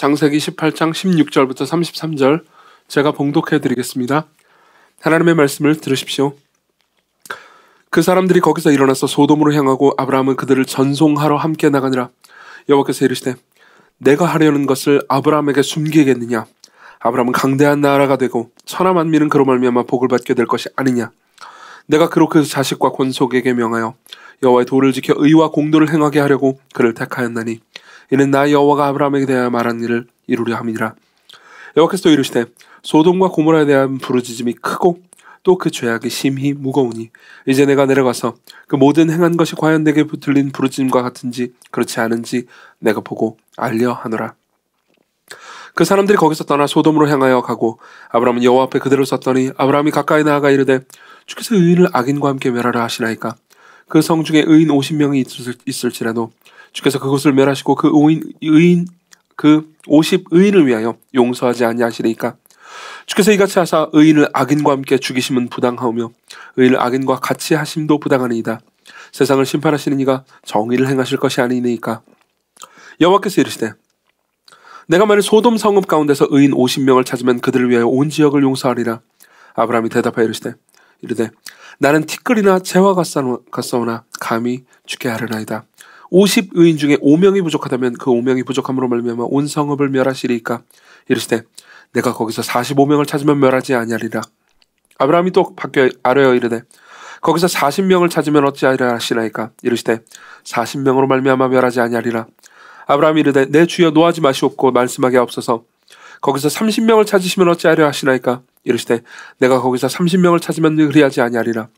창세기 18장 16절부터 33절 제가 봉독해 드리겠습니다. 하나님의 말씀을 들으십시오. 그 사람들이 거기서 일어나서 소돔으로 향하고 아브라함은 그들을 전송하러 함께 나가니라. 여호와께서 이르시되 내가 하려는 것을 아브라함에게 숨기겠느냐? 아브라함은 강대한 나라가 되고 천하 만민은 그로 말미암아 복을 받게 될 것이 아니냐? 내가 그로 그 자식과 권속에게 명하여 여호와의 도를 지켜 의와 공도를 행하게 하려고 그를 택하였나니 이는 나 여호와가 아브라함에게 대하여 말한 일을 이루려 함이니라. 여호와께서 또 이르시되 소돔과 고모라에 대한 부르짖음이 크고 또 그 죄악이 심히 무거우니 이제 내가 내려가서 그 모든 행한 것이 과연 내게 들린 부르짖음과 같은지 그렇지 않은지 내가 보고 알려 하노라. 그 사람들이 거기서 떠나 소돔으로 향하여 가고 아브라함은 여호와 앞에 그대로 섰더니 아브라함이 가까이 나아가 이르되 주께서 의인을 악인과 함께 멸하라 하시나이까? 그 성 중에 의인 50명이 있을지라도 주께서 그곳을 멸하시고 그 50 의인을 위하여 용서하지 아니하시리이까? 주께서 이같이 하사 의인을 악인과 함께 죽이심은 부당하오며 의인을 악인과 같이 하심도 부당하니이다. 세상을 심판하시는 이가 정의를 행하실 것이 아니니까. 여호와께서 이르시되 내가 만일 소돔 성읍 가운데서 의인 50명을 찾으면 그들을 위하여 온 지역을 용서하리라. 아브라함이 대답하여 이르되 나는 티끌이나 재와 같사오나 감히 주게 하려나이다. 50 의인 중에 5명이 부족하다면 그 5명이 부족함으로 말미암아 온 성읍을 멸하시리이까? 이르시되 내가 거기서 45명을 찾으면 멸하지 아니하리라. 아브라함이 또 바뀌어 아뢰어 이르되 거기서 40명을 찾으면 어찌하리라 하시나이까? 이르시되 40명으로 말미암아 멸하지 아니하리라. 아브라함이 이르되 내 주여 노하지 마시옵고 말씀하게 없어서 거기서 30명을 찾으시면 어찌하리라 하시나이까? 이르시되 내가 거기서 30명을 찾으면 그리하지 아니하리라.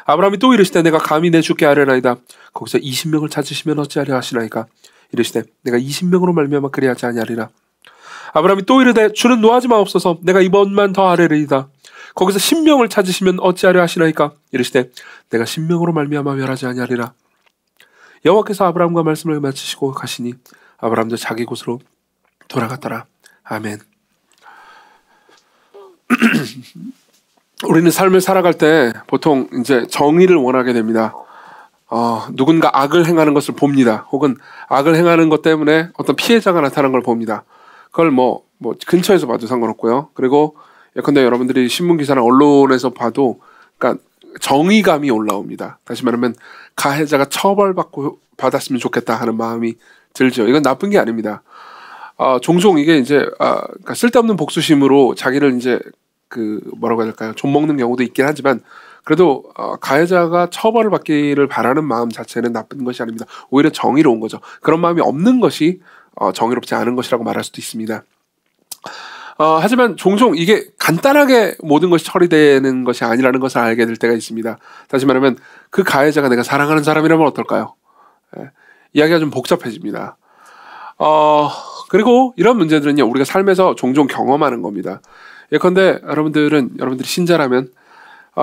아브라함이 또 이르시되 내가 감히 내 주께 아뢰나이다. 거기서 20명을 찾으시면 어찌하리라 하시나이까? 이르시되 내가 20명으로 말미암아 그리하지 아니하리라. 아브라함이 또 이르되 주는 노하지 마옵소서. 내가 이번만 더 아뢰리이다. 거기서 10명을 찾으시면 어찌하려 하시나이까? 이르시되 내가 10명으로 말미암아 멸하지 아니하리라. 여호와께서 아브라함과 말씀을 마치시고 가시니 아브라함도 자기 곳으로 돌아갔더라. 아멘. 우리는 삶을 살아갈 때 보통 이제 정의를 원하게 됩니다. 누군가 악을 행하는 것을 봅니다. 혹은 악을 행하는 것 때문에 어떤 피해자가 나타난 걸 봅니다. 그걸 뭐 근처에서 봐도 상관없고요. 그리고 예컨대 여러분들이 신문기사나 언론에서 봐도 그러니까 정의감이 올라옵니다. 다시 말하면 가해자가 받았으면 좋겠다 하는 마음이 들죠. 이건 나쁜 게 아닙니다. 종종 이게 이제 그러니까 쓸데없는 복수심으로 자기를 이제 뭐라고 해야 될까요? 좀 먹는 경우도 있긴 하지만 그래도 가해자가 처벌을 받기를 바라는 마음 자체는 나쁜 것이 아닙니다. 오히려 정의로운 거죠. 그런 마음이 없는 것이 정의롭지 않은 것이라고 말할 수도 있습니다. 하지만 종종 이게 간단하게 모든 것이 처리되는 것이 아니라는 것을 알게 될 때가 있습니다. 다시 말하면 그 가해자가 내가 사랑하는 사람이라면 어떨까요? 이야기가 좀 복잡해집니다. 그리고 이런 문제들은요, 우리가 삶에서 종종 경험하는 겁니다. 예컨대 여러분들이 신자라면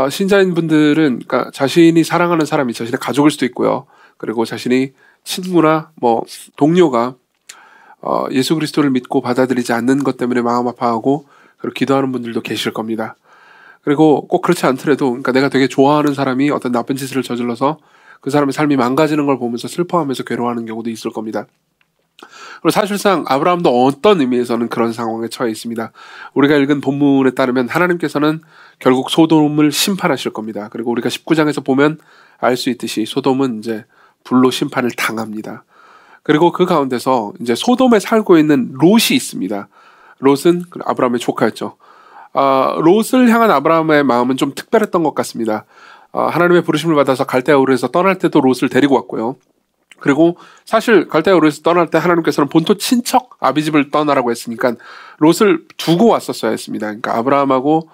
신자인 분들은 그러니까 자신이 사랑하는 사람이 자신의 가족일 수도 있고요. 그리고 자신이 친구나 동료가 예수 그리스도를 믿고 받아들이지 않는 것 때문에 마음 아파하고 그리고 기도하는 분들도 계실 겁니다. 그리고 꼭 그렇지 않더라도 그러니까 내가 되게 좋아하는 사람이 어떤 나쁜 짓을 저질러서 그 사람의 삶이 망가지는 걸 보면서 슬퍼하면서 괴로워하는 경우도 있을 겁니다. 그리고 사실상 아브라함도 어떤 의미에서는 그런 상황에 처해 있습니다. 우리가 읽은 본문에 따르면 하나님께서는 결국 소돔을 심판하실 겁니다. 그리고 우리가 19장에서 보면 알 수 있듯이 소돔은 이제 불로 심판을 당합니다. 그리고 그 가운데서 이제 소돔에 살고 있는 롯이 있습니다. 롯은 아브라함의 조카였죠. 롯을 향한 아브라함의 마음은 좀 특별했던 것 같습니다. 하나님의 부르심을 받아서 갈대아 우르에서 떠날 때도 롯을 데리고 왔고요. 그리고 사실 갈대아 우르에서 떠날 때 하나님께서는 본토 친척 아비집을 떠나라고 했으니까 롯을 두고 왔었어야 했습니다. 그러니까 아브라함하고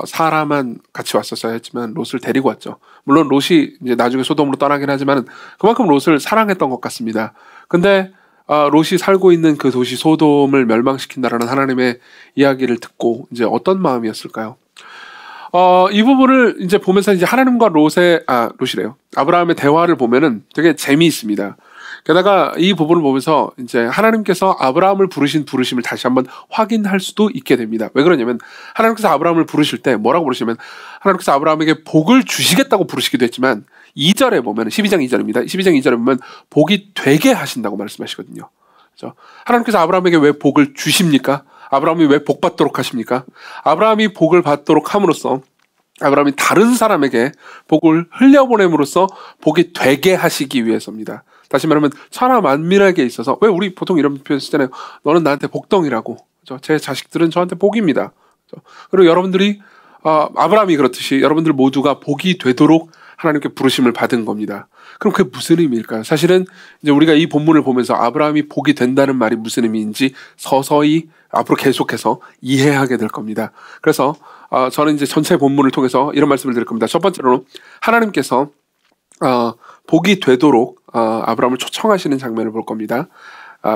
사라만 같이 왔었어야 했지만 롯을 데리고 왔죠. 물론 롯이 이제 나중에 소돔으로 떠나긴 하지만 그만큼 롯을 사랑했던 것 같습니다. 근데 롯이 살고 있는 그 도시 소돔을 멸망시킨다라는 하나님의 이야기를 듣고 이제 어떤 마음이었을까요? 이 부분을 이제 보면서 이제 하나님과 롯이래요. 아브라함의 대화를 보면은 되게 재미있습니다. 게다가 이 부분을 보면서 이제 하나님께서 아브라함을 부르신 부르심을 다시 한번 확인할 수도 있게 됩니다. 왜 그러냐면 하나님께서 아브라함을 부르실 때 뭐라고 부르시면 하나님께서 아브라함에게 복을 주시겠다고 부르시기도 했지만 2절에 보면 12장 2절입니다. 12장 2절에 보면 복이 되게 하신다고 말씀하시거든요. 그렇죠? 하나님께서 아브라함에게 왜 복을 주십니까? 아브라함이 왜 복 받도록 하십니까? 아브라함이 복을 받도록 함으로써 아브라함이 다른 사람에게 복을 흘려보냄으로써 복이 되게 하시기 위해서입니다. 다시 말하면 천하 만민에게 있어서, 왜 우리 보통 이런 표현 쓰잖아요. 너는 나한테 복덩이라고. 그렇죠? 제 자식들은 저한테 복입니다. 그렇죠? 그리고 여러분들이 아브라함이 그렇듯이 여러분들 모두가 복이 되도록 하나님께 부르심을 받은 겁니다. 그럼 그게 무슨 의미일까요? 사실은 이제 우리가 이 본문을 보면서 아브라함이 복이 된다는 말이 무슨 의미인지 서서히 앞으로 계속해서 이해하게 될 겁니다. 그래서 저는 이제 전체 본문을 통해서 이런 말씀을 드릴 겁니다. 첫 번째로는 하나님께서 복이 되도록 아브라함을 초청하시는 장면을 볼 겁니다.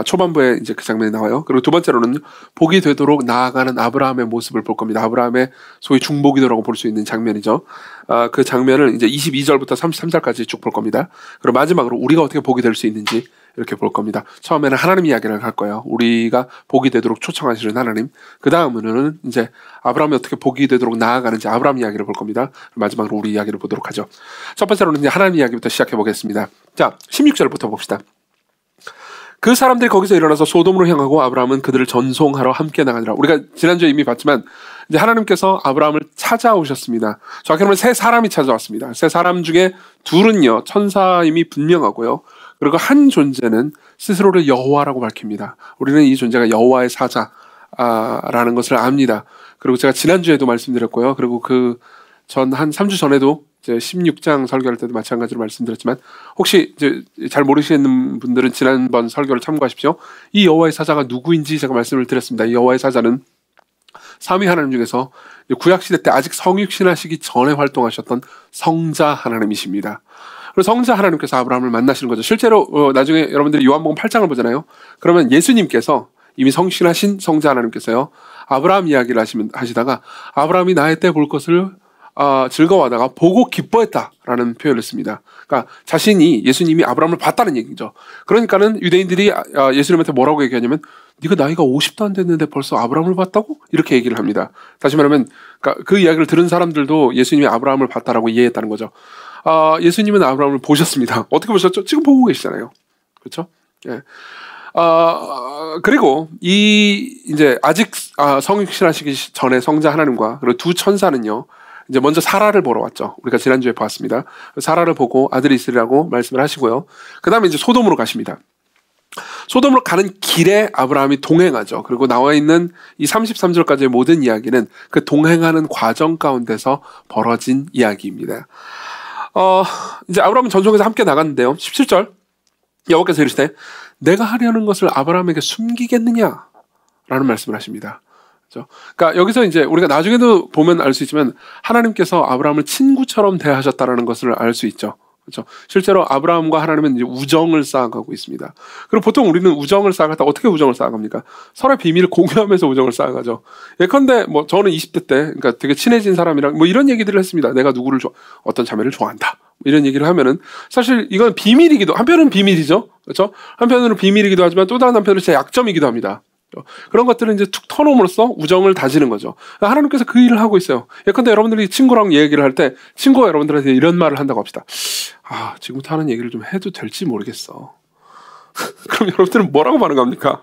초반부에 이제 그 장면이 나와요. 그리고 두 번째로는 복이 되도록 나아가는 아브라함의 모습을 볼 겁니다. 아브라함의 소위 중복이도라고 볼 수 있는 장면이죠. 그 장면을 이제 22절부터 33절까지 쭉 볼 겁니다. 그리고 마지막으로 우리가 어떻게 복이 될 수 있는지 이렇게 볼 겁니다. 처음에는 하나님 이야기를 할 거예요. 우리가 복이 되도록 초청하시는 하나님. 그 다음으로는 이제 아브라함이 어떻게 복이 되도록 나아가는지 아브라함 이야기를 볼 겁니다. 마지막으로 우리 이야기를 보도록 하죠. 첫 번째로는 이제 하나님 이야기부터 시작해 보겠습니다. 자, 16절부터 봅시다. 그 사람들이 거기서 일어나서 소돔으로 향하고 아브라함은 그들을 전송하러 함께 나가니라. 우리가 지난주에 이미 봤지만 이제 하나님께서 아브라함을 찾아오셨습니다. 정확히 말하면 세 사람이 찾아왔습니다. 세 사람 중에 둘은요 천사임이 분명하고요. 그리고 한 존재는 스스로를 여호와라고 밝힙니다. 우리는 이 존재가 여호와의 사자라는 것을 압니다. 그리고 제가 지난주에도 말씀드렸고요. 그리고 한 3주 전에도 이제 16장 설교할 때도 마찬가지로 말씀드렸지만 혹시 이제 잘 모르시는 분들은 지난번 설교를 참고하십시오. 이 여호와의 사자가 누구인지 제가 말씀을 드렸습니다. 이 여호와의 사자는 삼위 하나님 중에서 구약시대 때 아직 성육신하시기 전에 활동하셨던 성자 하나님이십니다. 그래서 성자 하나님께서 아브라함을 만나시는 거죠. 실제로 나중에 여러분들이 요한복음 8장을 보잖아요. 그러면 예수님께서 이미 성신하신 성자 하나님께서요 아브라함 이야기를 하시다가 아브라함이 나의 때 볼 것을 즐거워하다가 보고 기뻐했다라는 표현을 씁니다. 그러니까 자신이 예수님이 아브라함을 봤다는 얘기죠. 그러니까는 유대인들이 예수님한테 뭐라고 얘기하냐면 네가 나이가 50도 안 됐는데 벌써 아브라함을 봤다고? 이렇게 얘기를 합니다. 다시 말하면 그러니까 그 이야기를 들은 사람들도 예수님이 아브라함을 봤다라고 이해했다는 거죠. 예수님은 아브라함을 보셨습니다. 어떻게 보셨죠? 지금 보고 계시잖아요. 그렇죠? 예. 그리고 이제 아직 성육신하시기 전에 성자 하나님과 그리고 두 천사는요. 이제 먼저 사라를 보러 왔죠. 우리가 지난주에 보았습니다. 사라를 보고 아들이 있으리라고 말씀을 하시고요. 그 다음에 이제 소돔으로 가십니다. 소돔으로 가는 길에 아브라함이 동행하죠. 그리고 나와 있는 이 33절까지의 모든 이야기는 그 동행하는 과정 가운데서 벌어진 이야기입니다. 이제 아브라함은 전송에서 함께 나갔는데요. 17절 여호와께서 이르시되 내가 하려는 것을 아브라함에게 숨기겠느냐? 라는 말씀을 하십니다. 그러니까 여기서 이제 우리가 나중에도 보면 알 수 있지만 하나님께서 아브라함을 친구처럼 대하셨다는 것을 알 수 있죠. 그렇죠? 실제로 아브라함과 하나님은 이제 우정을 쌓아가고 있습니다. 그리고 보통 우리는 우정을 쌓아가다 어떻게 우정을 쌓아갑니까? 서로의 비밀을 공유하면서 우정을 쌓아가죠. 예컨대 뭐 저는 20대 때 그러니까 되게 친해진 사람이랑 뭐 이런 얘기들을 했습니다. 내가 누구를 어떤 자매를 좋아한다. 이런 얘기를 하면은 사실 이건 비밀이기도 한편은 비밀이죠. 그렇죠? 한편으로는 비밀이기도 하지만 또 다른 한편으로 제 약점이기도 합니다. 그런 것들은 이제 툭 터놓음으로써 우정을 다지는 거죠. 하나님께서 그 일을 하고 있어요. 예컨대 여러분들이 친구랑 얘기를 할 때 친구가 여러분들한테 이런 말을 한다고 합시다. 지금부터 하는 얘기를 좀 해도 될지 모르겠어. 그럼 여러분들은 뭐라고 반응합니까?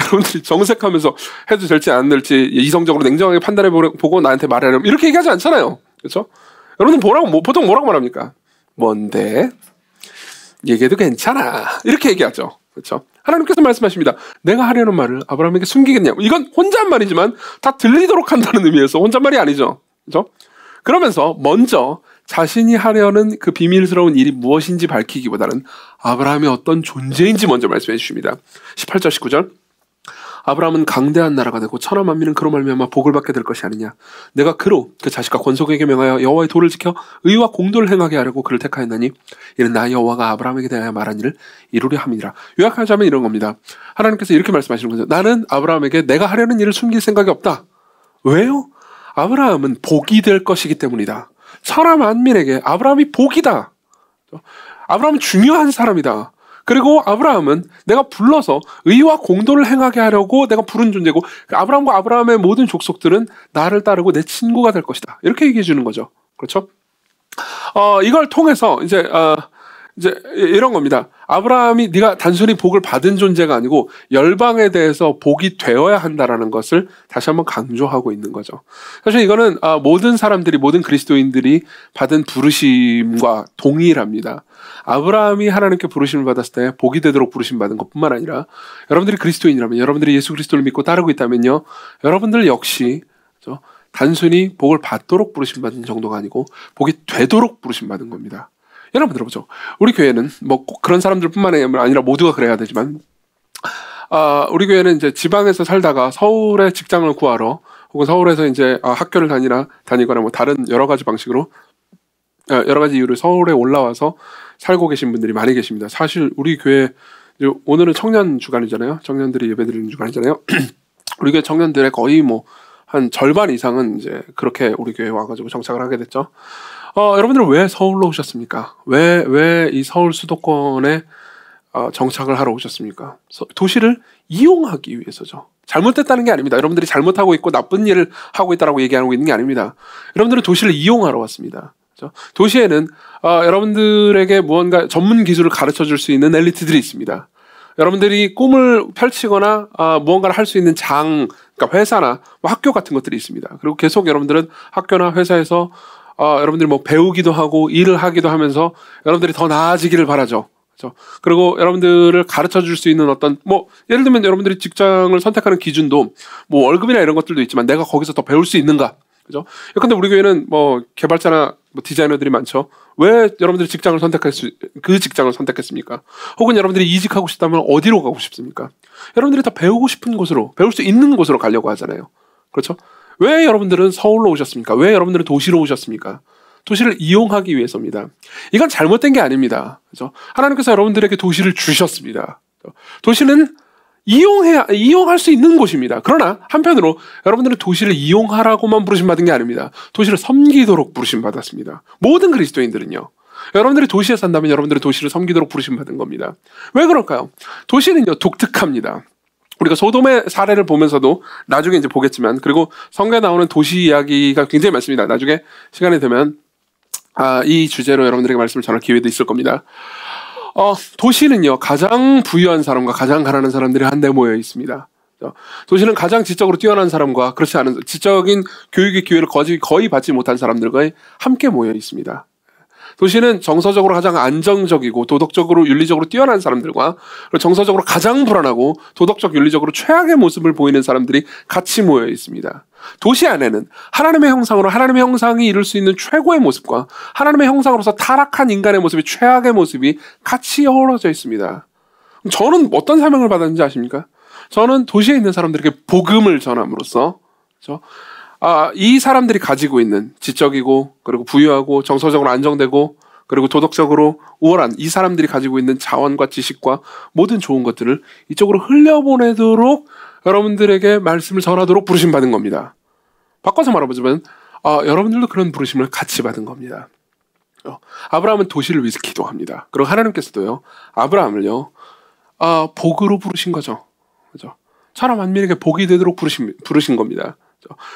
여러분들이 정색하면서 해도 될지 안 될지 이성적으로 냉정하게 판단해 보고 나한테 말하려면 이렇게 얘기하지 않잖아요. 그렇죠? 여러분들 보통 뭐라고 말합니까? 뭔데? 얘기해도 괜찮아. 이렇게 얘기하죠. 그렇죠? 하나님께서 말씀하십니다. 내가 하려는 말을 아브라함에게 숨기겠냐? 이건 혼잣말이지만 다 들리도록 한다는 의미에서 혼잣말이 아니죠. 그렇죠? 그러면서 먼저 자신이 하려는 그 비밀스러운 일이 무엇인지 밝히기보다는 아브라함이 어떤 존재인지 먼저 말씀해 주십니다. 18절 19절 아브라함은 강대한 나라가 되고 천하 만민은 그로 말미암아 복을 받게 될 것이 아니냐. 내가 그로 그 자식과 권속에게 명하여 여호와의 도를 지켜 의와 공도를 행하게 하려고 그를 택하였나니 이는 나 여호와가 아브라함에게 대하여 말한 일을 이루려 함이니라. 요약하자면 이런 겁니다. 하나님께서 이렇게 말씀하시는 거죠. 나는 아브라함에게 내가 하려는 일을 숨길 생각이 없다. 왜요? 아브라함은 복이 될 것이기 때문이다. 천하 만민에게 아브라함이 복이다. 아브라함은 중요한 사람이다. 그리고 아브라함은 내가 불러서 의와 공도를 행하게 하려고 내가 부른 존재고 아브라함과 아브라함의 모든 족속들은 나를 따르고 내 친구가 될 것이다. 이렇게 얘기해 주는 거죠. 그렇죠? 이걸 통해서 이제 이제 이런 겁니다. 아브라함이 네가 단순히 복을 받은 존재가 아니고 열방에 대해서 복이 되어야 한다라는 것을 다시 한번 강조하고 있는 거죠. 사실 이거는 모든 사람들이, 모든 그리스도인들이 받은 부르심과 동일합니다. 아브라함이 하나님께 부르심을 받았을 때 복이 되도록 부르심 받은 것뿐만 아니라 여러분들이 그리스도인이라면, 여러분들이 예수 그리스도를 믿고 따르고 있다면요, 여러분들 역시 단순히 복을 받도록 부르심 받은 정도가 아니고 복이 되도록 부르심 받은 겁니다. 여러분 들어보죠. 우리 교회는 뭐 꼭 그런 사람들뿐만 아니라 모두가 그래야 되지만, 우리 교회는 이제 지방에서 살다가 서울에 직장을 구하러, 혹은 서울에서 이제 학교를 다니거나 뭐 다른 여러 가지 방식으로, 여러 가지 이유로 서울에 올라와서 살고 계신 분들이 많이 계십니다. 사실 우리 교회, 오늘은 청년 주간이잖아요. 청년들이 예배드리는 주간이잖아요. 우리 교회 청년들의 거의 뭐 한 절반 이상은 이제 그렇게 우리 교회에 와가지고 정착을 하게 됐죠. 여러분들은 왜 서울로 오셨습니까? 왜 이 서울 수도권에 정착을 하러 오셨습니까? 도시를 이용하기 위해서죠. 잘못됐다는 게 아닙니다. 여러분들이 잘못하고 있고 나쁜 일을 하고 있다라고 얘기하고 있는 게 아닙니다. 여러분들은 도시를 이용하러 왔습니다. 그렇죠? 도시에는 여러분들에게 무언가 전문 기술을 가르쳐 줄 수 있는 엘리트들이 있습니다. 여러분들이 꿈을 펼치거나 무언가를 할 수 있는 그러니까 회사나 뭐 학교 같은 것들이 있습니다. 그리고 계속 여러분들은 학교나 회사에서 여러분들이 뭐 배우기도 하고 일을 하기도 하면서 여러분들이 더 나아지기를 바라죠. 그렇죠? 그리고 여러분들을 가르쳐 줄 수 있는 어떤, 뭐 예를 들면 여러분들이 직장을 선택하는 기준도 뭐 월급이나 이런 것들도 있지만 내가 거기서 더 배울 수 있는가? 그죠? 근데 우리 교회는 뭐 개발자나 뭐 디자이너들이 많죠. 왜 여러분들이 그 직장을 선택했습니까? 혹은 여러분들이 이직하고 싶다면 어디로 가고 싶습니까? 여러분들이 더 배우고 싶은 곳으로, 배울 수 있는 곳으로 가려고 하잖아요. 그렇죠? 왜 여러분들은 서울로 오셨습니까? 왜 여러분들은 도시로 오셨습니까? 도시를 이용하기 위해서입니다. 이건 잘못된 게 아닙니다. 그렇죠? 하나님께서 여러분들에게 도시를 주셨습니다. 도시는 이용할 수 있는 곳입니다. 그러나 한편으로 여러분들은 도시를 이용하라고만 부르심받은 게 아닙니다. 도시를 섬기도록 부르심받았습니다. 모든 그리스도인들은요. 여러분들이 도시에 산다면 여러분들이 도시를 섬기도록 부르심받은 겁니다. 왜 그럴까요? 도시는요, 독특합니다. 우리가 소돔의 사례를 보면서도 나중에 이제 보겠지만, 그리고 성경에 나오는 도시 이야기가 굉장히 많습니다. 나중에 시간이 되면 이 주제로 여러분들에게 말씀을 전할 기회도 있을 겁니다. 도시는요, 가장 부유한 사람과 가장 가난한 사람들이 한데 모여 있습니다. 도시는 가장 지적으로 뛰어난 사람과 그렇지 않은, 지적인 교육의 기회를 거의 받지 못한 사람들과 함께 모여 있습니다. 도시는 정서적으로 가장 안정적이고 도덕적으로 윤리적으로 뛰어난 사람들과 정서적으로 가장 불안하고 도덕적 윤리적으로 최악의 모습을 보이는 사람들이 같이 모여 있습니다. 도시 안에는 하나님의 형상으로 하나님의 형상이 이룰 수 있는 최고의 모습과 하나님의 형상으로서 타락한 인간의 모습이, 최악의 모습이 같이 어우러져 있습니다. 저는 어떤 사명을 받았는지 아십니까? 저는 도시에 있는 사람들에게 복음을 전함으로써, 그렇죠? 이 사람들이 가지고 있는 지적이고 그리고 부유하고 정서적으로 안정되고 그리고 도덕적으로 우월한 이 사람들이 가지고 있는 자원과 지식과 모든 좋은 것들을 이쪽으로 흘려보내도록 여러분들에게 말씀을 전하도록 부르심 받은 겁니다. 바꿔서 말해보자면 여러분들도 그런 부르심을 같이 받은 겁니다. 아브라함은 도시를 위해서 기도합니다. 그리고 하나님께서도요, 아브라함을요, 복으로 부르신 거죠. 그죠? 사람 만민에게 복이 되도록 부르신 겁니다.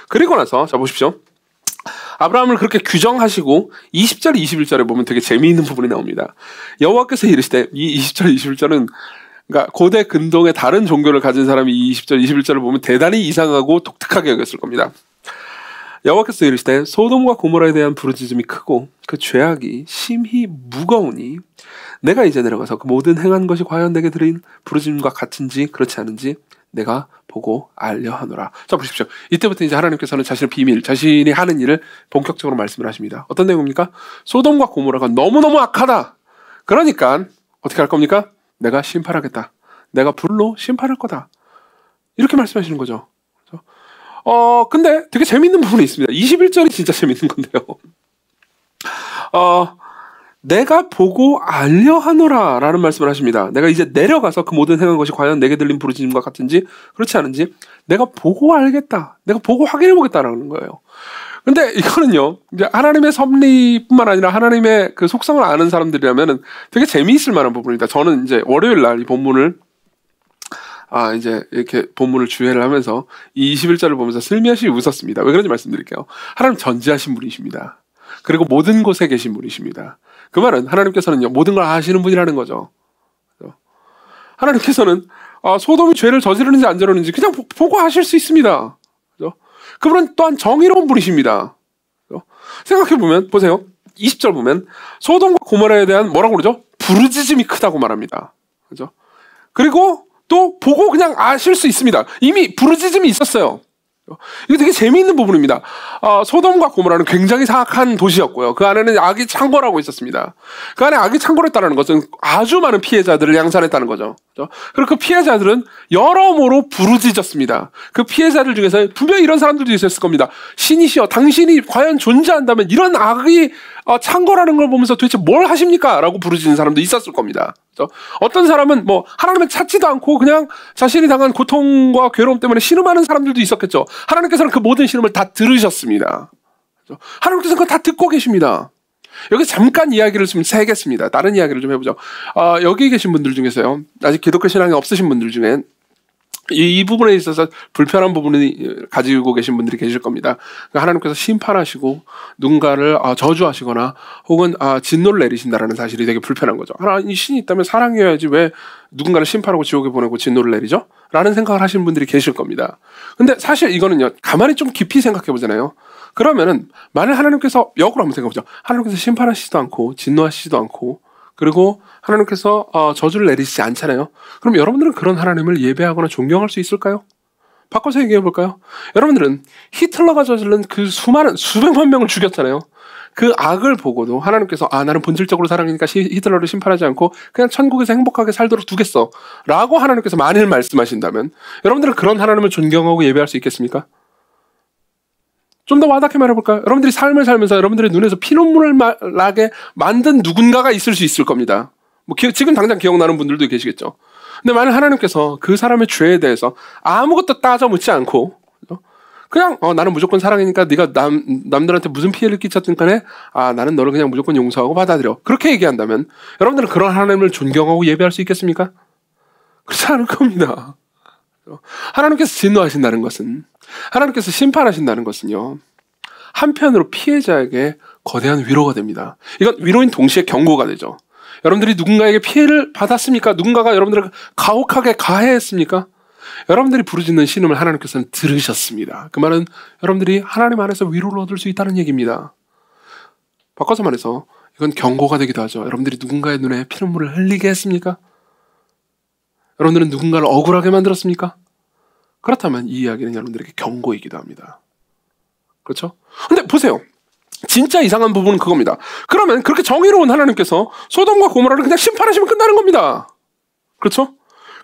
그리고 나서 자 보십시오. 아브라함을 그렇게 규정하시고 20절 21절에 보면 되게 재미있는 부분이 나옵니다. 여호와께서 이르시되, 이 20절 21절은 그러니까 고대 근동의 다른 종교를 가진 사람이 이 20절 21절을 보면 대단히 이상하고 독특하게 여겼을 겁니다. 여호와께서 이르시되 소돔과 고모라에 대한 부르짖음이 크고 그 죄악이 심히 무거우니 내가 이제 내려가서 그 모든 행한 것이 과연 내게 드린 부르짖음과 같은지 그렇지 않은지 내가 보고 알려 하노라. 자 보십시오. 이때부터 이제 하나님께서는 자신의 비밀, 자신이 하는 일을 본격적으로 말씀을 하십니다. 어떤 내용입니까? 소돔과 고모라가 너무너무 악하다. 그러니까 어떻게 할 겁니까? 내가 심판하겠다. 내가 불로 심판할 거다. 이렇게 말씀하시는 거죠. 근데 되게 재밌는 부분이 있습니다. 21절이 진짜 재밌는 건데요. 내가 보고 알려 하노라 라는 말씀을 하십니다. 내가 이제 내려가서 그 모든 행한 것이 과연 내게 들린 부르짖음과 같은지 그렇지 않은지 내가 보고 알겠다. 내가 보고 확인해 보겠다라는 거예요. 근데 이거는요, 이제 하나님의 섭리뿐만 아니라 하나님의 그 속성을 아는 사람들이라면 되게 재미있을 만한 부분입니다. 저는 이제 월요일 날 이 본문을 이제 이렇게 본문을 주회를 하면서 이 21절을 보면서 슬며시 웃었습니다. 왜 그런지 말씀드릴게요. 하나님 전지하신 분이십니다. 그리고 모든 곳에 계신 분이십니다. 그 말은 하나님께서는요, 모든 걸 아시는 분이라는 거죠. 하나님께서는 소돔이 죄를 저지르는지 안 저지르는지 그냥 보고 하실 수 있습니다. 그분은 또한 정의로운 분이십니다. 생각해보면, 보세요. 20절 보면 소돔과 고모라에 대한 뭐라고 그러죠? 부르짖음이 크다고 말합니다. 그죠? 그리고 또 보고 그냥 아실 수 있습니다. 이미 부르짖음이 있었어요. 이거 되게 재미있는 부분입니다. 소돔과 고모라는 굉장히 사악한 도시였고요. 그 안에는 악이 창궐하고 있었습니다. 그 안에 악이 창궐했다는 것은 아주 많은 피해자들을 양산했다는 거죠. 그리고 그 피해자들은 여러모로 부르짖었습니다. 그 피해자들 중에서 분명히 이런 사람들도 있었을 겁니다. 신이시여, 당신이 과연 존재한다면 이런 악이 창궐하는 걸 보면서 도대체 뭘 하십니까? 라고 부르짖는 사람도 있었을 겁니다. 어떤 사람은 뭐 하나님을 찾지도 않고 그냥 자신이 당한 고통과 괴로움 때문에 신음하는 사람들도 있었겠죠. 하나님께서는 그 모든 신음을 다 들으셨습니다. 하나님께서는 그거 다 듣고 계십니다. 여기 잠깐 이야기를 좀 세겠습니다. 다른 이야기를 좀 해보죠. 여기 계신 분들 중에서요, 아직 기독교 신앙이 없으신 분들 중에 이 부분에 있어서 불편한 부분을 가지고 계신 분들이 계실 겁니다. 하나님께서 심판하시고 누군가를 저주하시거나 혹은 진노를 내리신다라는 사실이 되게 불편한 거죠. 하나님 신이 있다면 사랑해야지 왜 누군가를 심판하고 지옥에 보내고 진노를 내리죠? 라는 생각을 하시는 분들이 계실 겁니다. 근데 사실 이거는요, 가만히 좀 깊이 생각해 보잖아요. 그러면은 만약 하나님께서 역으로 한번 생각해 보죠. 하나님께서 심판하시지도 않고 진노하시지도 않고 그리고 하나님께서 저주를 내리시지 않잖아요. 그럼 여러분들은 그런 하나님을 예배하거나 존경할 수 있을까요? 바꿔서 얘기해 볼까요? 여러분들은 히틀러가 저지른 그 수많은 수백만 명을 죽였잖아요. 그 악을 보고도 하나님께서 나는 본질적으로 사랑하니까 히틀러를 심판하지 않고 그냥 천국에서 행복하게 살도록 두겠어 라고 하나님께서 만일 말씀하신다면 여러분들은 그런 하나님을 존경하고 예배할 수 있겠습니까? 좀 더 와닿게 말해볼까요? 여러분들이 삶을 살면서 여러분들의 눈에서 피눈물을 나게 만든 누군가가 있을 수 있을 겁니다. 뭐 지금 당장 기억나는 분들도 계시겠죠. 근데 만약 하나님께서 그 사람의 죄에 대해서 아무것도 따져 묻지 않고 그냥 나는 무조건 사랑이니까 네가 남들한테 무슨 피해를 끼쳤든 간에 나는 너를 그냥 무조건 용서하고 받아들여. 그렇게 얘기한다면 여러분들은 그런 하나님을 존경하고 예배할 수 있겠습니까? 그렇지 않을 겁니다. 하나님께서 진노하신다는 것은, 하나님께서 심판하신다는 것은요, 한편으로 피해자에게 거대한 위로가 됩니다. 이건 위로인 동시에 경고가 되죠. 여러분들이 누군가에게 피해를 받았습니까? 누군가가 여러분들을 가혹하게 가해했습니까? 여러분들이 부르짖는 신음을 하나님께서는 들으셨습니다. 그 말은 여러분들이 하나님 안에서 위로를 얻을 수 있다는 얘기입니다. 바꿔서 말해서 이건 경고가 되기도 하죠. 여러분들이 누군가의 눈에 피눈물을 흘리게 했습니까? 여러분들은 누군가를 억울하게 만들었습니까? 그렇다면 이 이야기는 여러분들에게 경고이기도 합니다. 그렇죠? 근데 보세요. 진짜 이상한 부분은 그겁니다. 그러면 그렇게 정의로운 하나님께서 소돔과 고모라를 그냥 심판하시면 끝나는 겁니다. 그렇죠?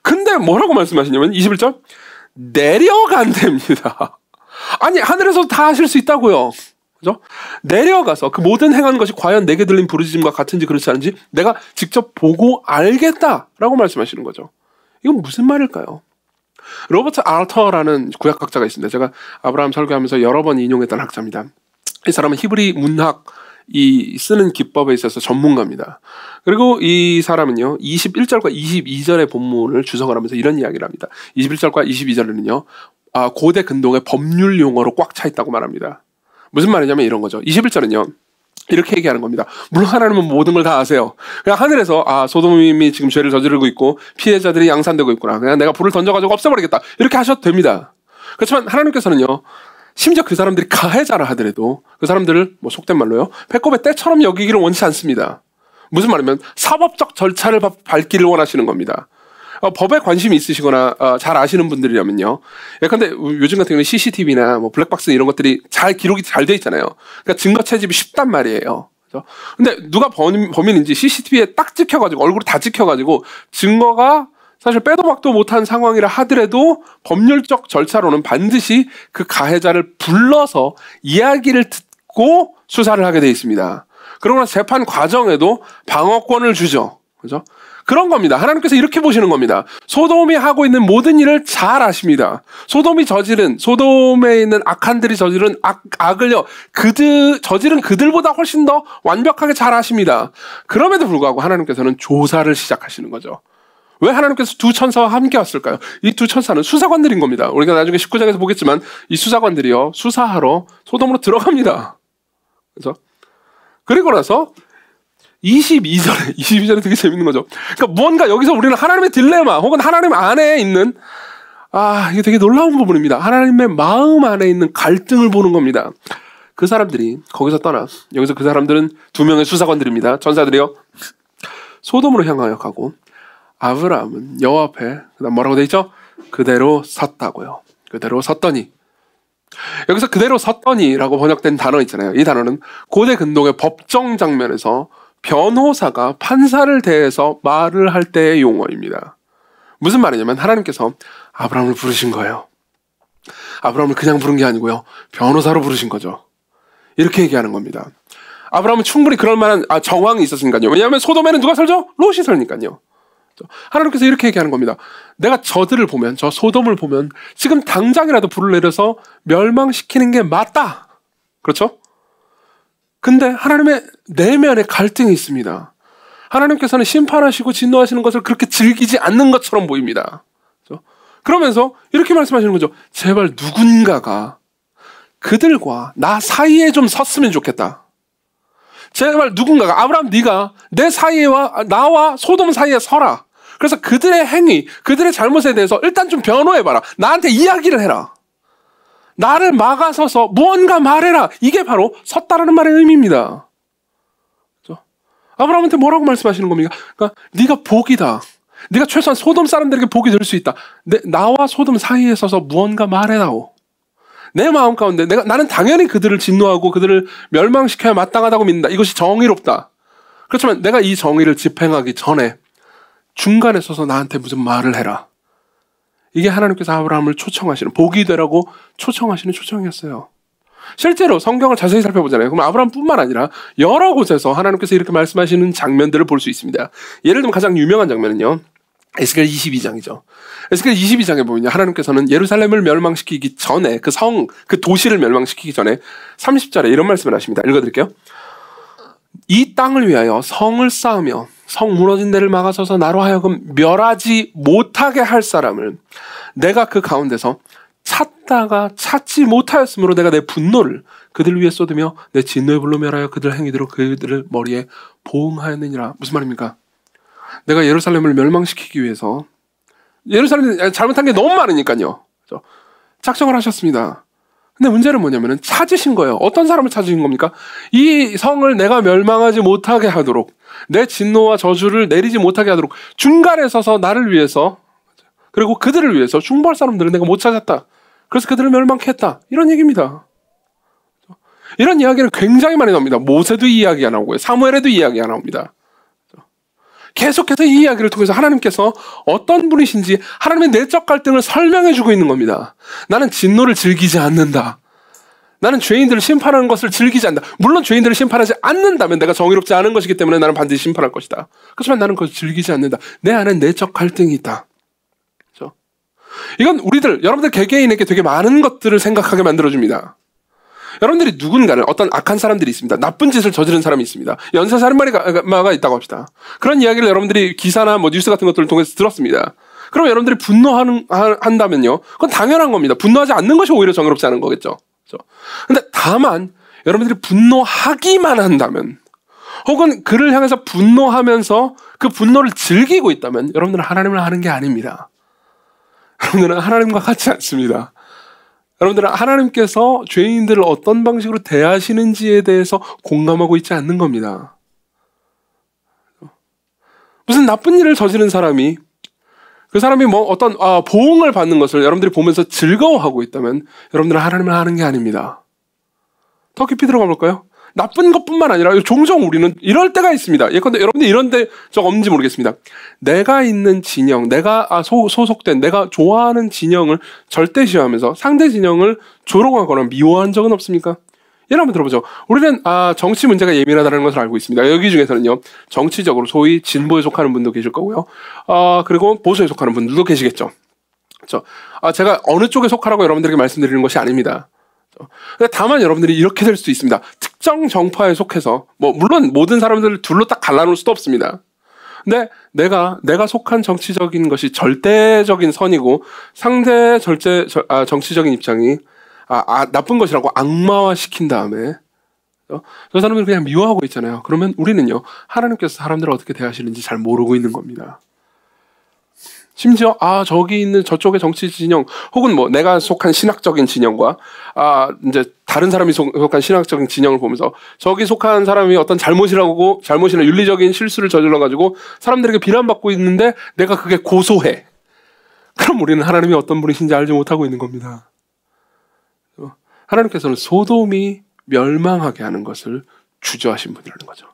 근데 뭐라고 말씀하시냐면 21절 내려간답니다. 아니 하늘에서 다 하실 수 있다고요. 그죠? 내려가서 그 모든 행한 것이 과연 내게 들린 부르짖음과 같은지 그렇지 않은지 내가 직접 보고 알겠다라고 말씀하시는 거죠. 이건 무슨 말일까요? 로버트 알터라는 구약학자가 있습니다. 제가 아브라함 설교하면서 여러 번 인용했던 학자입니다. 이 사람은 히브리 문학 쓰는 기법에 있어서 전문가입니다. 그리고 이 사람은요 21절과 22절의 본문을 주석을 하면서 이런 이야기를 합니다. 21절과 22절에는요 고대 근동의 법률 용어로 꽉 차 있다고 말합니다. 무슨 말이냐면 이런 거죠. 21절은요 이렇게 얘기하는 겁니다. 물론 하나님은 모든 걸 다 아세요. 그냥 하늘에서 소돔이 지금 죄를 저지르고 있고 피해자들이 양산되고 있구나. 그냥 내가 불을 던져가지고 없애버리겠다. 이렇게 하셔도 됩니다. 그렇지만 하나님께서는요. 심지어 그 사람들이 가해자라 하더라도 그 사람들을 뭐 속된 말로요. 배꼽의 때처럼 여기기를 원치 않습니다. 무슨 말이냐면 사법적 절차를 밟기를 원하시는 겁니다. 법에 관심이 있으시거나 잘 아시는 분들이라면요. 예컨대 요즘 같은 경우는 CCTV나 뭐 블랙박스 이런 것들이 잘 기록이 잘 돼 있잖아요. 그러니까 증거 채집이 쉽단 말이에요. 그렇죠? 근데 누가 범인인지 CCTV에 딱 찍혀가지고 얼굴이 다 찍혀가지고 증거가 사실 빼도 박도 못한 상황이라 하더라도 법률적 절차로는 반드시 그 가해자를 불러서 이야기를 듣고 수사를 하게 돼 있습니다. 그러나 재판 과정에도 방어권을 주죠. 그죠? 그런 겁니다. 하나님께서 이렇게 보시는 겁니다. 소돔이 하고 있는 모든 일을 잘 아십니다. 소돔에 있는 악한들이 저지른 악을요, 저지른 그들보다 훨씬 더 완벽하게 잘 아십니다. 그럼에도 불구하고 하나님께서는 조사를 시작하시는 거죠. 왜 하나님께서 두 천사와 함께 왔을까요? 이 두 천사는 수사관들인 겁니다. 우리가 나중에 19장에서 보겠지만 이 수사관들이요, 수사하러 소돔으로 들어갑니다. 그래서 그리고 나서 22절에 되게 재밌는 거죠. 그러니까 무언가 여기서 우리는 하나님의 딜레마 혹은 하나님 안에 있는 이게 되게 놀라운 부분입니다. 하나님의 마음 안에 있는 갈등을 보는 겁니다. 그 사람들이 거기서 떠나 여기서 그 사람들은 2명의 수사관들입니다. 전사들이요. 소돔으로 향하여 가고 아브라함은 여호와 앞에 그다음 뭐라고 돼 있죠? 그대로 섰다고요. 그대로 섰더니 여기서 그대로 섰더니라고 번역된 단어 있잖아요. 이 단어는 고대 근동의 법정 장면에서 변호사가 판사를 대해서 말을 할 때의 용어입니다. 무슨 말이냐면 하나님께서 아브라함을 부르신 거예요. 아브라함을 그냥 부른 게 아니고요. 변호사로 부르신 거죠. 이렇게 얘기하는 겁니다. 아브라함은 충분히 그럴 만한 정황이 있었으니까요. 왜냐하면 소돔에는 누가 살죠? 롯이 살니까요. 하나님께서 이렇게 얘기하는 겁니다. 내가 저들을 보면, 저 소돔을 보면 지금 당장이라도 불을 내려서 멸망시키는 게 맞다. 그렇죠? 근데 하나님의 내면에 갈등이 있습니다. 하나님께서는 심판하시고 진노하시는 것을 그렇게 즐기지 않는 것처럼 보입니다. 그렇죠? 그러면서 이렇게 말씀하시는 거죠. 제발 누군가가 그들과 나 사이에 좀 섰으면 좋겠다. 제발 누군가가 아브라함 네가 내 사이와 나와 소돔 사이에 서라. 그래서 그들의 행위, 그들의 잘못에 대해서 일단 좀 변호해봐라. 나한테 이야기를 해라. 나를 막아서서 무언가 말해라. 이게 바로 섰다라는 말의 의미입니다. 그렇죠? 아브라함한테 뭐라고 말씀하시는 겁니까? 그러니까 네가 복이다. 네가 최소한 소돔 사람들에게 복이 될 수 있다. 나와 소돔 사이에 서서 무언가 말해다오. 내 마음 가운데 나는 당연히 그들을 진노하고 그들을 멸망시켜야 마땅하다고 믿는다. 이것이 정의롭다. 그렇지만 내가 이 정의를 집행하기 전에 중간에 서서 나한테 무슨 말을 해라. 이게 하나님께서 아브라함을 초청하시는, 복이 되라고 초청하시는 초청이었어요. 실제로 성경을 자세히 살펴보잖아요. 그럼 아브라함뿐만 아니라 여러 곳에서 하나님께서 이렇게 말씀하시는 장면들을 볼 수 있습니다. 예를 들면 가장 유명한 장면은요. 에스겔 22장이죠. 에스겔 22장에 보면요. 하나님께서는 예루살렘을 멸망시키기 전에 그 도시를 멸망시키기 전에 30절에 이런 말씀을 하십니다. 읽어드릴게요. 이 땅을 위하여 성을 쌓으며 성 무너진 데를 막아서서 나로 하여금 멸하지 못하게 할 사람을 내가 그 가운데서 찾다가 찾지 못하였으므로 내가 내 분노를 그들 위에 쏟으며 내 진노의 불로 멸하여 그들 행위대로 그들을 머리에 보응하였느니라. 무슨 말입니까? 내가 예루살렘을 멸망시키기 위해서 예루살렘이 잘못한 게 너무 많으니까요. 작정을 하셨습니다. 근데 문제는 뭐냐면은 찾으신 거예요. 어떤 사람을 찾으신 겁니까? 이 성을 내가 멸망하지 못하게 하도록 내 진노와 저주를 내리지 못하게 하도록 중간에 서서 나를 위해서 그리고 그들을 위해서 중보할 사람들은 내가 못 찾았다. 그래서 그들을 멸망케 했다. 이런 얘기입니다. 이런 이야기는 굉장히 많이 나옵니다. 모세도 이 이야기가 나오고요. 사무엘에도 이 이야기가 나옵니다. 계속해서 이 이야기를 통해서 하나님께서 어떤 분이신지 하나님의 내적 갈등을 설명해 주고 있는 겁니다. 나는 진노를 즐기지 않는다. 나는 죄인들을 심판하는 것을 즐기지 않는다. 물론 죄인들을 심판하지 않는다면 내가 정의롭지 않은 것이기 때문에 나는 반드시 심판할 것이다. 그렇지만 나는 그것을 즐기지 않는다. 내 안에 내적 갈등이 있다. 그렇죠? 이건 여러분들 개개인에게 되게 많은 것들을 생각하게 만들어줍니다. 여러분들이 누군가를 어떤 악한 사람들이 있습니다. 나쁜 짓을 저지른 사람이 있습니다. 연쇄살인마가 있다고 합시다. 그런 이야기를 여러분들이 기사나 뉴스 같은 것들을 통해서 들었습니다. 그럼 여러분들이 분노한다면요. 그건 당연한 겁니다. 분노하지 않는 것이 오히려 정의롭지 않은 거겠죠. 그런데 다만 여러분들이 분노하기만 한다면 혹은 그를 향해서 분노하면서 그 분노를 즐기고 있다면 여러분들은 하나님을 아는 게 아닙니다. 여러분들은 하나님과 같지 않습니다. 여러분들은 하나님께서 죄인들을 어떤 방식으로 대하시는지에 대해서 공감하고 있지 않는 겁니다. 무슨 나쁜 일을 저지른 사람이 그 사람이 어떤 보응을 받는 것을 여러분들이 보면서 즐거워하고 있다면 여러분들은 하나님을 아는 게 아닙니다. 더 깊이 들어가 볼까요? 나쁜 것뿐만 아니라 종종 우리는 이럴 때가 있습니다. 예컨대 여러분들 이런 데 없는지 모르겠습니다. 내가 있는 진영, 내가 소속된, 내가 좋아하는 진영을 절대시하면서 상대 진영을 조롱하거나 미워한 적은 없습니까? 예를 한번 들어보죠. 우리는 정치 문제가 예민하다는 것을 알고 있습니다. 여기 중에서는요. 정치적으로 소위 진보에 속하는 분도 계실 거고요. 그리고 보수에 속하는 분들도 계시겠죠. 그렇죠? 제가 어느 쪽에 속하라고 여러분들에게 말씀드리는 것이 아닙니다. 다만 여러분들이 이렇게 될 수도 있습니다. 특정 정파에 속해서 물론 모든 사람들을 둘로 딱 갈라놓을 수도 없습니다. 근데 내가 속한 정치적인 것이 절대적인 선이고 상대 정치적인 입장이 나쁜 것이라고 악마화시킨 다음에 저 사람들 그냥 미워하고 있잖아요. 그러면 우리는요, 하나님께서 사람들을 어떻게 대하시는지 잘 모르고 있는 겁니다. 심지어 저기 있는 저쪽의 정치 진영 혹은 뭐 내가 속한 신학적인 진영과 이제 다른 사람이 속한 신학적인 진영을 보면서 저기 속한 사람이 어떤 잘못이나 윤리적인 실수를 저질러 가지고 사람들에게 비난받고 있는데 내가 그게 고소해. 그럼 우리는 하나님이 어떤 분이신지 알지 못하고 있는 겁니다. 하나님께서는 소돔이 멸망하게 하는 것을 주저하신 분이라는 거죠.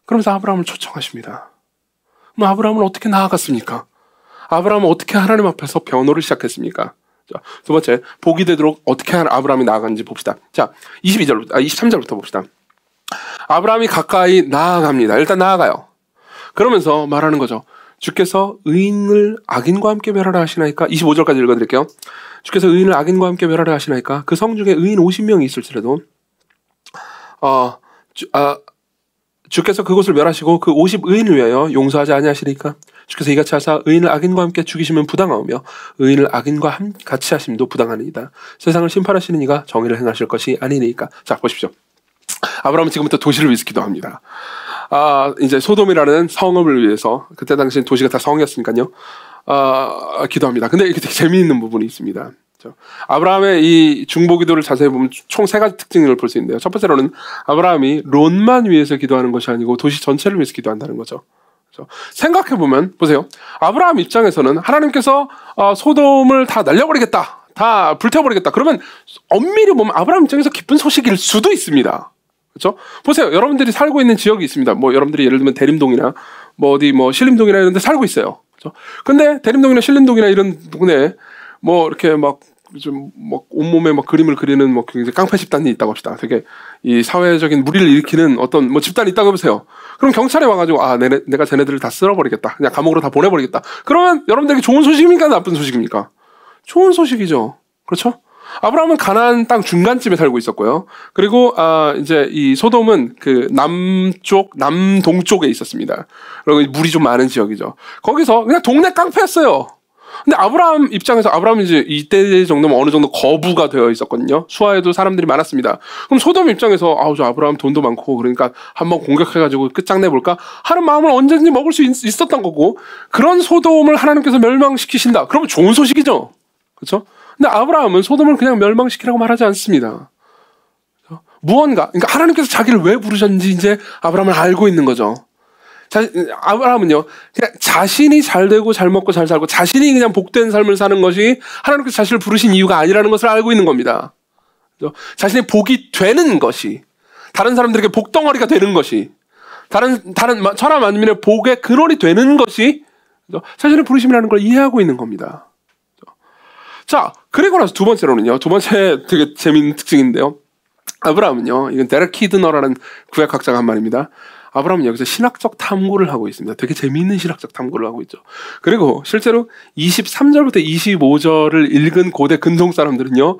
그러면서 아브라함을 초청하십니다. 그럼 아브라함은 어떻게 나아갔습니까? 아브라함은 어떻게 하나님 앞에서 변호를 시작했습니까? 자, 두 번째, 복이 되도록 어떻게 아브라함이 나아갔는지 봅시다. 자, 23절부터 봅시다. 아브라함이 가까이 나아갑니다. 일단 나아가요. 그러면서 말하는 거죠. 주께서 의인을 악인과 함께 멸하라 하시나이까? 25절까지 읽어드릴게요. 주께서 의인을 악인과 함께 멸하라 하시나이까? 그 성 중에 의인 50명이 있을지라도 주께서 그곳을 멸하시고 그 50의인을 위하여 용서하지 아니하시리까? 주께서 이같이 하사 의인을 악인과 함께 죽이시면 부당하오며 의인을 악인과 같이 하심도 부당하니이다. 세상을 심판하시는 이가 정의를 행하실 것이 아니니까. 자, 보십시오. 아브라함은 지금부터 도시를 위해서 기도합니다. 이제 소돔이라는 성읍을 위해서, 그때 당시 도시가 다 성이었으니까요. 기도합니다. 근데 이렇게 되게 재미있는 부분이 있습니다. 아브라함의 이 중보 기도를 자세히 보면 총 3가지 특징을 볼 수 있는데요. 첫 번째로는 아브라함이 롯만 위해서 기도하는 것이 아니고 도시 전체를 위해서 기도한다는 거죠. 생각해보면 보세요. 아브라함 입장에서는 하나님께서 소돔을 다 날려버리겠다, 다 불태워버리겠다. 그러면 엄밀히 보면 아브라함 입장에서 기쁜 소식일 수도 있습니다. 그렇죠? 보세요. 여러분들이 살고 있는 지역이 있습니다. 뭐 여러분들이 예를 들면 대림동이나 뭐 어디 뭐 신림동이나 이런 데 살고 있어요. 그렇죠? 근데 대림동이나 신림동이나 이런 동네에 뭐 이렇게 막 좀 막 온몸에 막 그림을 그리는 뭐 굉장히 깡패 집단이 있다고 합시다. 되게 이 사회적인 무리를 일으키는 어떤 뭐 집단이 있다고 해보세요. 그럼 경찰에 와가지고 내가 쟤네들을 다 쓸어버리겠다, 그냥 감옥으로 다 보내버리겠다. 그러면 여러분들에게 좋은 소식입니까, 나쁜 소식입니까? 좋은 소식이죠. 그렇죠? 아브라함은 가나안 땅 중간쯤에 살고 있었고요. 그리고 이제 이 소돔은 그 남동쪽에 있었습니다. 그리고 물이 좀 많은 지역이죠. 거기서 그냥 동네 깡패였어요. 근데 아브라함 입장에서, 아브라함이 이제 이때 정도면 어느 정도 거부가 되어 있었거든요. 수하에도 사람들이 많았습니다. 그럼 소돔 입장에서 저 아브라함 돈도 많고 그러니까 한번 공격해가지고 끝장내볼까 하는 마음을 언제든지 먹을 수 있었던 거고, 그런 소돔을 하나님께서 멸망시키신다. 그러면 좋은 소식이죠. 그렇죠? 근데 아브라함은 소돔을 그냥 멸망시키라고 말하지 않습니다. 그러니까 하나님께서 자기를 왜 부르셨는지 이제 아브라함은 알고 있는 거죠. 아브라함은요, 그냥 자신이 잘 되고 잘 먹고 잘 살고 자신이 그냥 복된 삶을 사는 것이 하나님께서 자신을 부르신 이유가 아니라는 것을 알고 있는 겁니다. 자신의 복이 되는 것이, 다른 사람들에게 복덩어리가 되는 것이, 다른 천하 만민의 복의 근원이 되는 것이 자신의 부르심이라는 걸 이해하고 있는 겁니다. 자, 그리고 나서 두 번째로는요, 두 번째 되게 재미있는 특징인데요. 아브라함은요, 이건 데렉 키드너라는 구약학자가 한 말입니다. 아브라함은 여기서 신학적 탐구를 하고 있습니다. 되게 재미있는 신학적 탐구를 하고 있죠. 그리고 실제로 23절부터 25절을 읽은 고대 근동 사람들은요,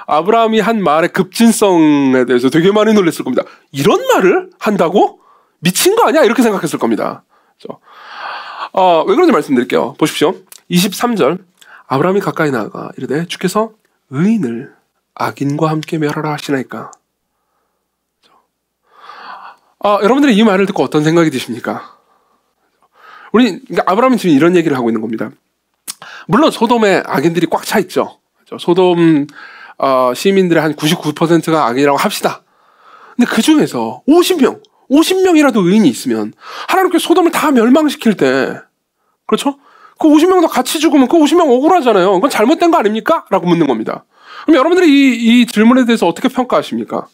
아브라함이 한 말의 급진성에 대해서 되게 많이 놀랐을 겁니다. 이런 말을 한다고? 미친 거 아니야? 이렇게 생각했을 겁니다. 왜 그런지 말씀드릴게요. 보십시오. 23절. 아브라함이 가까이 나아가 이르되 주께서 의인을 악인과 함께 멸하라 하시나이까? 여러분들이 이 말을 듣고 어떤 생각이 드십니까? 그러니까 아브라함은 지금 이런 얘기를 하고 있는 겁니다. 물론 소돔에 악인들이 꽉 차 있죠. 소돔 시민들의 한 99%가 악인이라고 합시다. 근데 그 중에서 50명이라도 의인이 있으면 하나님께서 소돔을 다 멸망시킬 때, 그렇죠? 그 50명 다 같이 죽으면 그 50명 억울하잖아요. 그건 잘못된 거 아닙니까? 라고 묻는 겁니다. 그럼 여러분들이 이 질문에 대해서 어떻게 평가하십니까?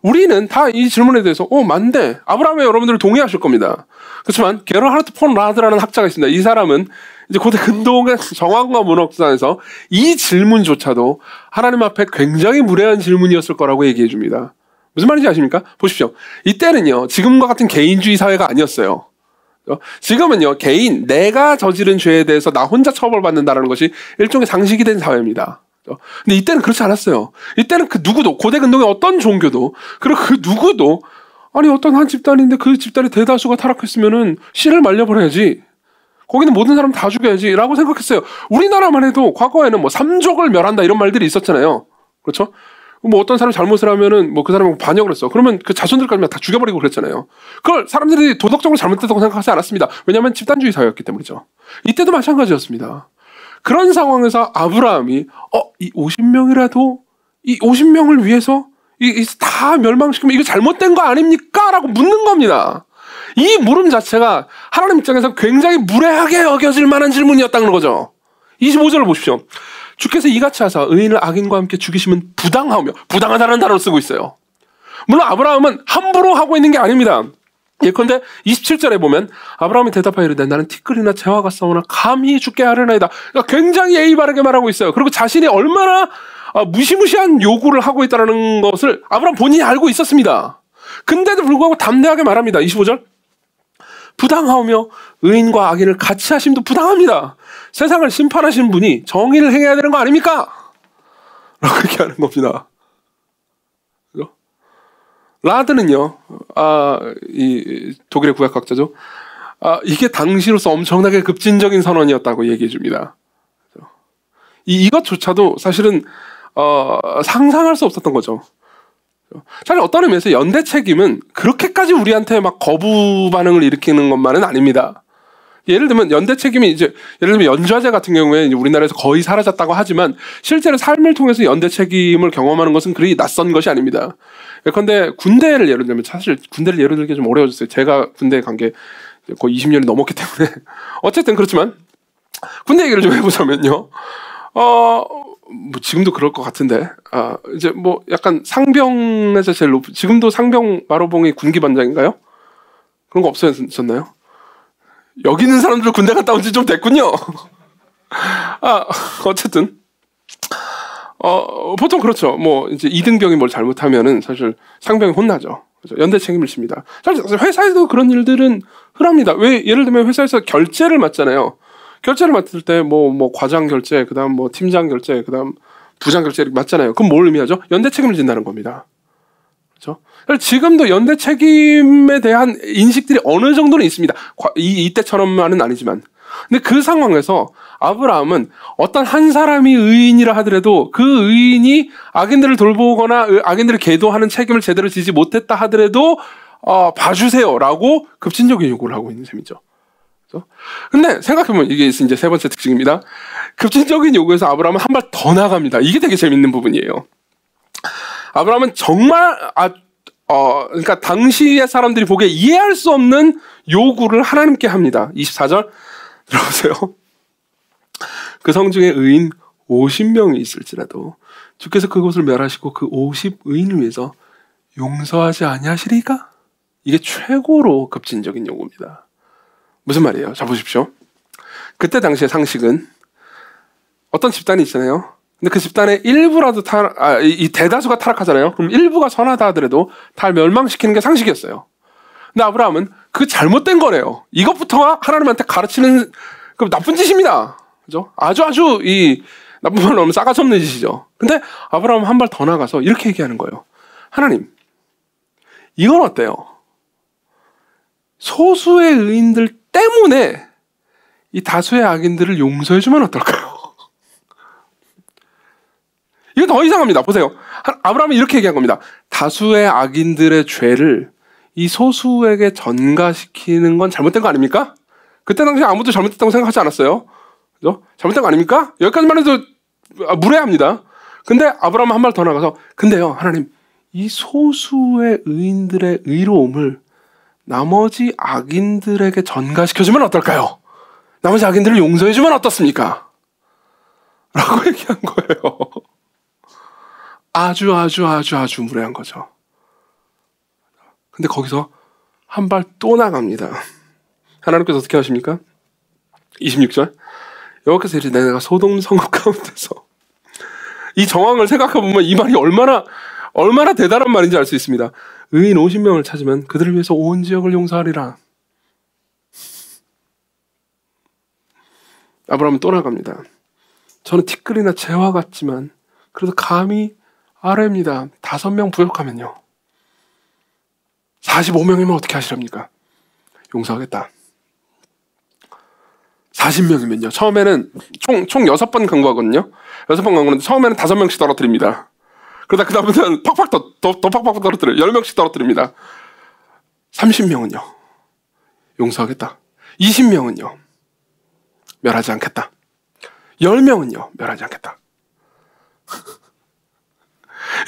우리는 다 이 질문에 대해서 맞네. 아브라함의 여러분들을 동의하실 겁니다. 그렇지만 게르하르트 폰 라드라는 학자가 있습니다. 이 사람은 이제 고대 근동의 정황과 문학상에서 이 질문조차도 하나님 앞에 굉장히 무례한 질문이었을 거라고 얘기해 줍니다. 무슨 말인지 아십니까? 보십시오. 이때는요, 지금과 같은 개인주의 사회가 아니었어요. 지금은요, 내가 저지른 죄에 대해서 나 혼자 처벌받는다는 것이 일종의 상식이 된 사회입니다. 근데 이때는 그렇지 않았어요. 이때는 그 누구도, 고대 근동의 어떤 종교도, 그리고 그 누구도, 어떤 한 집단인데 그 집단의 대다수가 타락했으면은 씨를 말려버려야지, 거기는 모든 사람 다 죽여야지 라고 생각했어요. 우리나라만 해도 과거에는 뭐 삼족을 멸한다 이런 말들이 있었잖아요. 그렇죠? 뭐 어떤 사람이 잘못을 하면은 뭐 그 사람은 반역을 했어. 그러면 그 자손들까지 다 죽여버리고 그랬잖아요. 그걸 사람들이 도덕적으로 잘못됐다고 생각하지 않았습니다. 왜냐하면 집단주의 사회였기 때문이죠. 이때도 마찬가지였습니다. 그런 상황에서 아브라함이 이 50명이라도 이 50명을 위해서 다 멸망시키면 이거 잘못된 거 아닙니까? 라고 묻는 겁니다. 이 물음 자체가 하나님 입장에서 굉장히 무례하게 여겨질 만한 질문이었다는 거죠. 25절을 보십시오. 주께서 이같이 하사 의인을 악인과 함께 죽이시면 부당하며, 부당하다는 단어를 쓰고 있어요. 물론 아브라함은 함부로 하고 있는 게 아닙니다. 예컨대 27절에 보면 아브라함이 대답하여 이르되 나는 티끌이나 재와 같사오나 감히 죽게 하려나이다. 그러니까 굉장히 예의 바르게 말하고 있어요. 그리고 자신이 얼마나 무시무시한 요구를 하고 있다는 것을 아브라함 본인이 알고 있었습니다. 근데도 불구하고 담대하게 말합니다. 25절. 부당하오며 의인과 악인을 같이 하심도 부당합니다. 세상을 심판하신 분이 정의를 행해야 되는 거 아닙니까? 라고 얘기하는 겁니다. 그죠? 라드는요, 이 독일의 구약학자죠. 이게 당시로서 엄청나게 급진적인 선언이었다고 얘기해 줍니다. 이것조차도 사실은 상상할 수 없었던 거죠. 사실 어떤 의미에서 연대 책임은 그렇게까지 우리한테 막 거부 반응을 일으키는 것만은 아닙니다. 예를 들면 연대 책임이 예를 들면 연좌제 같은 경우에 우리나라에서 거의 사라졌다고 하지만 실제로 삶을 통해서 연대 책임을 경험하는 것은 그리 낯선 것이 아닙니다. 예컨대 군대를 예를 들면 사실 군대를 예를 들기 좀 어려워졌어요. 제가 군대에 간 게 거의 20년이 넘었기 때문에 어쨌든 그렇지만 군대 얘기를 좀 해보자면요. 뭐 지금도 그럴 것 같은데 이제 뭐 약간 상병에서 제일 높은 지금도 상병 마로봉이 군기반장인가요? 그런 거 없어졌나요? 여기 있는 사람들 군대 갔다 온 지 좀 됐군요. 어쨌든 보통 그렇죠. 뭐 이제 이등병이 뭘 잘못하면은 사실 상병이 혼나죠. 그래서 연대 책임을 집니다. 사실 회사에도 그런 일들은 흔합니다. 왜 예를 들면 회사에서 결제를 맡잖아요. 결제를 맡을 때 뭐 과장 결제, 그다음 뭐 팀장 결제, 그다음 부장 결제를 맡잖아요. 그럼 뭘 의미하죠? 연대 책임을 진다는 겁니다. 그렇죠? 지금도 연대 책임에 대한 인식들이 어느 정도는 있습니다. 이때처럼만은 아니지만. 근데 그 상황에서 아브라함은 어떤 한 사람이 의인이라 하더라도 그 의인이 악인들을 돌보거나 악인들을 계도하는 책임을 제대로 지지 못했다 하더라도 봐주세요라고 급진적인 요구를 하고 있는 셈이죠. 그렇죠? 근데 생각해보면 이게 이제 세 번째 특징입니다. 급진적인 요구에서 아브라함은 한 발 더 나갑니다. 이게 되게 재밌는 부분이에요. 아브라함은 정말 그러니까 당시의 사람들이 보기에 이해할 수 없는 요구를 하나님께 합니다. 24절 들어보세요. 그 성중에 의인 50명이 있을지라도 주께서 그곳을 멸하시고 그 50의인을 위해서 용서하지 아니하시리까? 이게 최고로 급진적인 요구입니다. 무슨 말이에요? 자 보십시오. 그때 당시의 상식은 어떤 집단이 있잖아요. 근데 그 집단의 일부라도 이 대다수가 타락하잖아요. 그럼 일부가 선하다 하더라도 다 멸망시키는 게 상식이었어요. 근데 아브라함은 그 잘못된 거래요. 이것부터가 하나님한테 가르치는 그 나쁜 짓입니다. 그죠? 아주 이 나쁜 말로 하면 싸가지 없는 짓이죠. 근데 아브라함은 한 발 더 나가서 이렇게 얘기하는 거예요. 하나님, 이건 어때요? 소수의 의인들 때문에 이 다수의 악인들을 용서해주면 어떨까요? 이거 더 이상합니다. 보세요. 아브라함이 이렇게 얘기한 겁니다. 다수의 악인들의 죄를 이 소수에게 전가시키는 건 잘못된 거 아닙니까? 그때 당시에 아무도 잘못됐다고 생각하지 않았어요. 그죠? 잘못된 거 아닙니까? 여기까지만 해도 무례합니다. 근데 아브라함은 한 발 더 나가서 근데요 하나님 이 소수의 의인들의 의로움을 나머지 악인들에게 전가시켜주면 어떨까요? 나머지 악인들을 용서해주면 어떻습니까? 라고 얘기한 거예요. 아주 무례한 거죠. 근데 거기서 한 발 또 나갑니다. 하나님께서 어떻게 하십니까? 26절. 여호와께서 이르시되 내가 소돔 성읍 가운데서 이 정황을 생각해보면 이 말이 얼마나 대단한 말인지 알 수 있습니다. 의인 50명을 찾으면 그들을 위해서 온 지역을 용서하리라. 아브라함은 또 나갑니다. 저는 티끌이나 재와 같지만 그래도 감히 아래입니다. 5명 부족하면요. 45명이면 어떻게 하시렵니까? 용서하겠다. 40명이면요. 처음에는 총 6번 강구하거든요. 6번 강구하는데 처음에는 5명씩 떨어뜨립니다. 그러다 그 다음부터는 팍팍 더 팍팍 떨어뜨려요. 10명씩 떨어뜨립니다. 30명은요. 용서하겠다. 20명은요. 멸하지 않겠다. 10명은요. 멸하지 않겠다.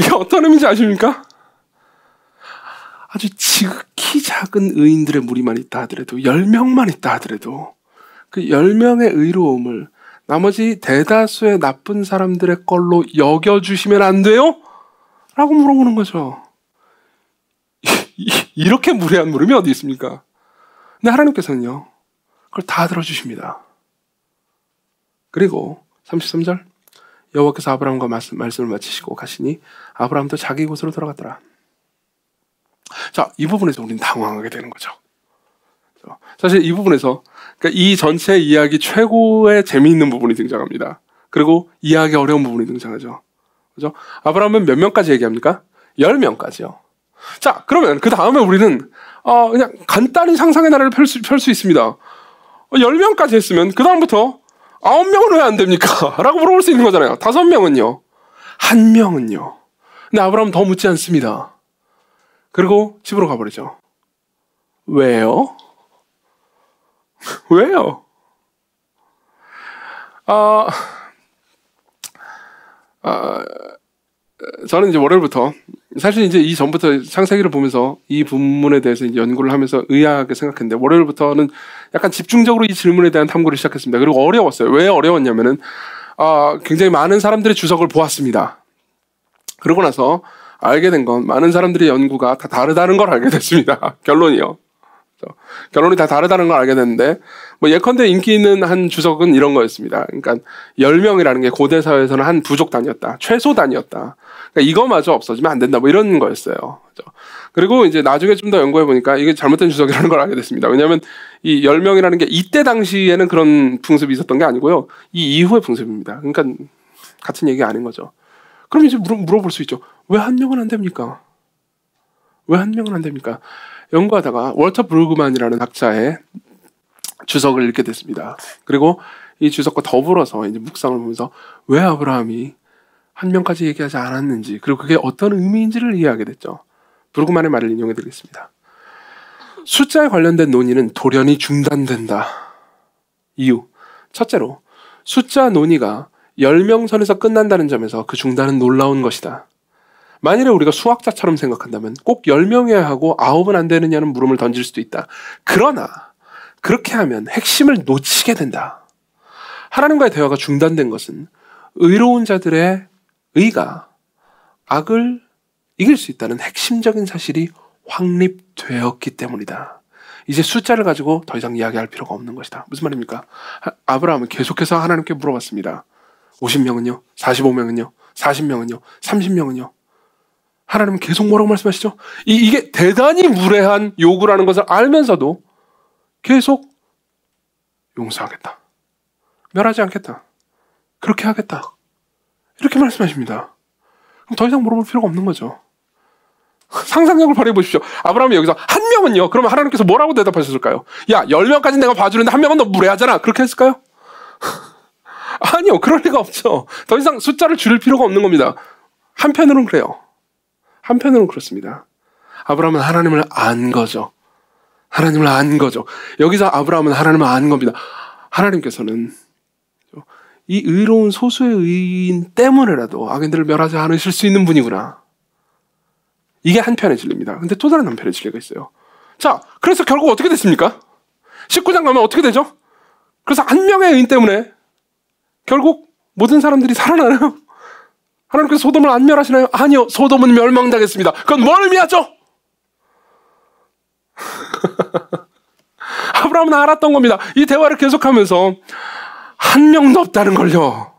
이게 어떤 의미인지 아십니까? 아주 지극히 작은 의인들의 무리만 있다 하더라도 10명만 있다 하더라도 그 10명의 의로움을 나머지 대다수의 나쁜 사람들의 걸로 여겨주시면 안 돼요? 라고 물어보는 거죠. 이렇게 무례한 물음이 어디 있습니까? 근데 하나님께서는요, 그걸 다 들어주십니다. 그리고 33절 여호와께서 아브라함과 말씀을 마치시고 가시니 아브라함도 자기 곳으로 돌아갔더라. 자, 이 부분에서 우리는 당황하게 되는 거죠. 사실 이 부분에서 그러니까 이 전체 이야기 최고의 재미있는 부분이 등장합니다. 그리고 이해하기 어려운 부분이 등장하죠. 그죠? 아브라함은 몇 명까지 얘기합니까? 10명까지요. 자, 그러면 그 다음에 우리는 그냥 간단히 상상의 나래를 펼 수 있습니다. 10명까지 했으면 그 다음부터 9명은 왜 안 됩니까? 라고 물어볼 수 있는 거잖아요. 5명은요. 1명은요. 근데 아브라함은 더 묻지 않습니다. 그리고 집으로 가버리죠. 왜요? 왜요? 저는 이제 월요일부터 사실 이제 이 전부터 창세기를 보면서 이 본문에 대해서 이제 연구를 하면서 의아하게 생각했는데 월요일부터는 약간 집중적으로 이 질문에 대한 탐구를 시작했습니다. 그리고 어려웠어요. 왜 어려웠냐면은 굉장히 많은 사람들의 주석을 보았습니다. 그러고 나서 알게 된 건 많은 사람들의 연구가 다 다르다는 걸 알게 됐습니다. 결론이요. 결론이 다 다르다는 걸 알게 됐는데 뭐 예컨대 인기 있는 한 주석은 이런 거였습니다. 그러니까 10명이라는 게 고대 사회에서는 한 부족 단위였다. 최소 단위였다. 그러니까 이거마저 없어지면 안 된다. 뭐 이런 거였어요. 그리고 이제 나중에 좀 더 연구해 보니까 이게 잘못된 주석이라는 걸 알게 됐습니다. 왜냐하면 이 10명이라는 게 이때 당시에는 그런 풍습이 있었던 게 아니고요. 이 이후의 풍습입니다. 그러니까 같은 얘기가 아닌 거죠. 그럼 이제 물어볼 수 있죠. 왜 1명은 안 됩니까? 왜 1명은 안 됩니까? 연구하다가 월터 브루그만이라는 학자의 주석을 읽게 됐습니다. 그리고 이 주석과 더불어서 이제 묵상을 보면서 왜 아브라함이 1명까지 얘기하지 않았는지 그리고 그게 어떤 의미인지를 이해하게 됐죠. 브루그만의 말을 인용해 드리겠습니다. 숫자에 관련된 논의는 돌연히 중단된다. 이유. 첫째로 숫자 논의가 10명 선에서 끝난다는 점에서 그 중단은 놀라운 것이다. 만일에 우리가 수학자처럼 생각한다면 꼭 10명이어야 하고 9은 안 되느냐는 물음을 던질 수도 있다. 그러나 그렇게 하면 핵심을 놓치게 된다. 하나님과의 대화가 중단된 것은 의로운 자들의 의가 악을 이길 수 있다는 핵심적인 사실이 확립되었기 때문이다. 이제 숫자를 가지고 더 이상 이야기할 필요가 없는 것이다. 무슨 말입니까? 아브라함은 계속해서 하나님께 물어봤습니다. 50명은요? 45명은요? 40명은요? 30명은요? 하나님은 계속 뭐라고 말씀하시죠? 이게 대단히 무례한 요구라는 것을 알면서도 계속 용서하겠다. 멸하지 않겠다. 그렇게 하겠다. 이렇게 말씀하십니다. 그럼 더 이상 물어볼 필요가 없는 거죠. 상상력을 발휘해 보십시오. 아브라함이 여기서 1명은요? 그러면 하나님께서 뭐라고 대답하셨을까요? 야, 10명까지 내가 봐주는데 1명은 너 무례하잖아. 그렇게 했을까요? 아니요. 그럴 리가 없죠. 더 이상 숫자를 줄일 필요가 없는 겁니다. 한편으로는 그래요. 한편으로는 그렇습니다. 아브라함은 하나님을 안 거죠. 하나님을 안 거죠. 여기서 아브라함은 하나님을 안 겁니다. 하나님께서는 이 의로운 소수의 의인 때문에라도 악인들을 멸하지 않으실 수 있는 분이구나. 이게 한편의 진리입니다. 근데 또 다른 한편의 진리가 있어요. 자, 그래서 결국 어떻게 됐습니까? 19장 가면 어떻게 되죠? 그래서 1명의 의인 때문에 결국 모든 사람들이 살아나나요? 하나님께서 소돔을 안 멸하시나요? 아니요. 소돔은 멸망당했습니다. 그건 뭘 의미하죠? 아브라함은 알았던 겁니다. 이 대화를 계속하면서 1명도 없다는 걸요.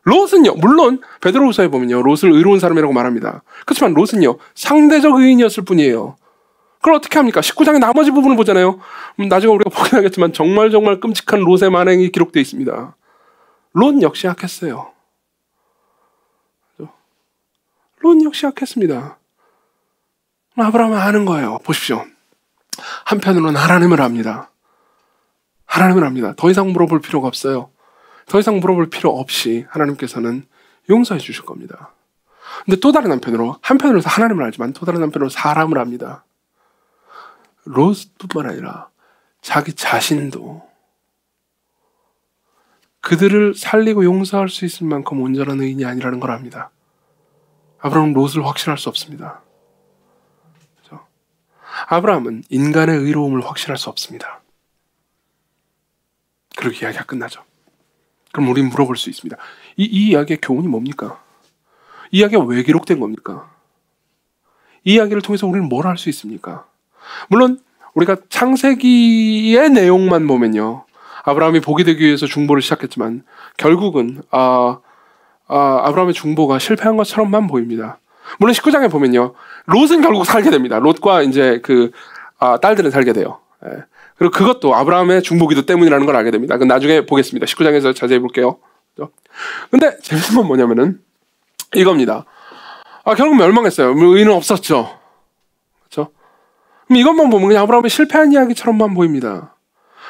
롯은요. 물론 베드로후서에 보면요. 롯을 의로운 사람이라고 말합니다. 그렇지만 롯은요. 상대적 의인이었을 뿐이에요. 그걸 어떻게 합니까? 19장의 나머지 부분을 보잖아요. 나중에 우리가 보긴 하겠지만 정말 끔찍한 롯의 만행이 기록되어 있습니다. 롯 역시 악했어요. 롯 역시 악했습니다. 아브라함은 아는 거예요. 보십시오. 한편으로는 하나님을 압니다. 하나님을 압니다. 더 이상 물어볼 필요가 없어요. 더 이상 물어볼 필요 없이 하나님께서는 용서해 주실 겁니다. 근데 또 다른 한편으로 하나님을 알지만 또 다른 한편으로 사람을 압니다. 롯뿐만 아니라 자기 자신도 그들을 살리고 용서할 수 있을 만큼 온전한 의인이 아니라는 걸 압니다. 아브라함은 롯을 확신할 수 없습니다. 그렇죠? 아브라함은 인간의 의로움을 확신할 수 없습니다. 그리고 이야기가 끝나죠. 그럼 우리는 물어볼 수 있습니다. 이 이야기의 교훈이 뭡니까? 이 이야기가 왜 기록된 겁니까? 이 이야기를 통해서 우리는 뭘 할 수 있습니까? 물론 우리가 창세기의 내용만 보면요, 아브라함이 복이 되기 위해서 중보를 시작했지만 결국은 아브라함의 중보가 실패한 것처럼만 보입니다. 물론 19장에 보면요, 롯은 결국 살게 됩니다. 롯과 이제 딸들은 살게 돼요. 예. 그리고 그것도 아브라함의 중보기도 때문이라는 걸 알게 됩니다. 그건 나중에 보겠습니다. 19장에서 자세히 볼게요. 근데 재밌는 건 뭐냐면은 이겁니다. 결국 멸망했어요. 의인은 없었죠. 그렇죠? 그럼 이것만 보면 그냥 아브라함의 실패한 이야기처럼만 보입니다.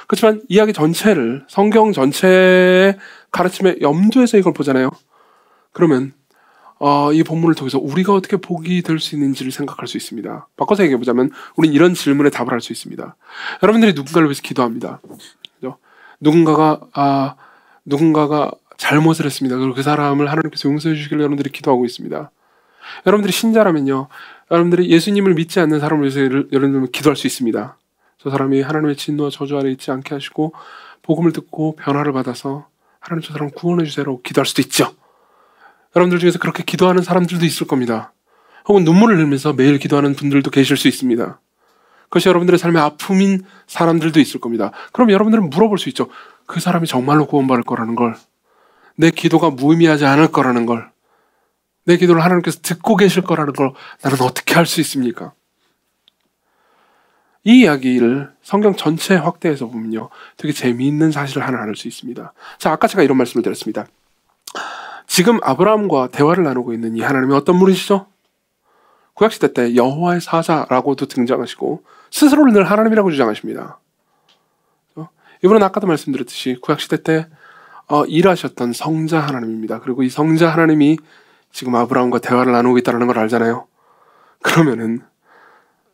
그렇지만 이야기 전체를, 성경 전체의 가르침에 염두에서 이걸 보잖아요. 그러면 이 본문을 통해서 우리가 어떻게 복이 될 수 있는지를 생각할 수 있습니다. 바꿔서 얘기해보자면 우린 이런 질문에 답을 할 수 있습니다. 여러분들이 누군가를 위해서 기도합니다. 그렇죠? 누군가가 잘못을 했습니다. 그리고 그 사람을 하나님께서 용서해 주시길 여러분들이 기도하고 있습니다. 여러분들이 신자라면요, 여러분들이 예수님을 믿지 않는 사람을 위해서 여러분들은 기도할 수 있습니다. 저 사람이 하나님의 진노와 저주 아래 있지 않게 하시고 복음을 듣고 변화를 받아서 하나님 저 사람 구원해 주세요라고 기도할 수도 있죠. 여러분들 중에서 그렇게 기도하는 사람들도 있을 겁니다. 혹은 눈물을 흘리면서 매일 기도하는 분들도 계실 수 있습니다. 그것이 여러분들의 삶의 아픔인 사람들도 있을 겁니다. 그럼 여러분들은 물어볼 수 있죠. 그 사람이 정말로 구원받을 거라는 걸, 내 기도가 무의미하지 않을 거라는 걸, 내 기도를 하나님께서 듣고 계실 거라는 걸 나는 어떻게 할 수 있습니까? 이 이야기를 성경 전체에 확대해서 보면요, 되게 재미있는 사실을 하나 알 수 있습니다. 자, 아까 제가 이런 말씀을 드렸습니다. 지금 아브라함과 대화를 나누고 있는 이 하나님이 어떤 분이시죠? 구약시대 때 여호와의 사자라고도 등장하시고 스스로를 늘 하나님이라고 주장하십니다. 이분은 아까도 말씀드렸듯이 구약시대 때 일하셨던 성자 하나님입니다. 그리고 이 성자 하나님이 지금 아브라함과 대화를 나누고 있다는 걸 알잖아요.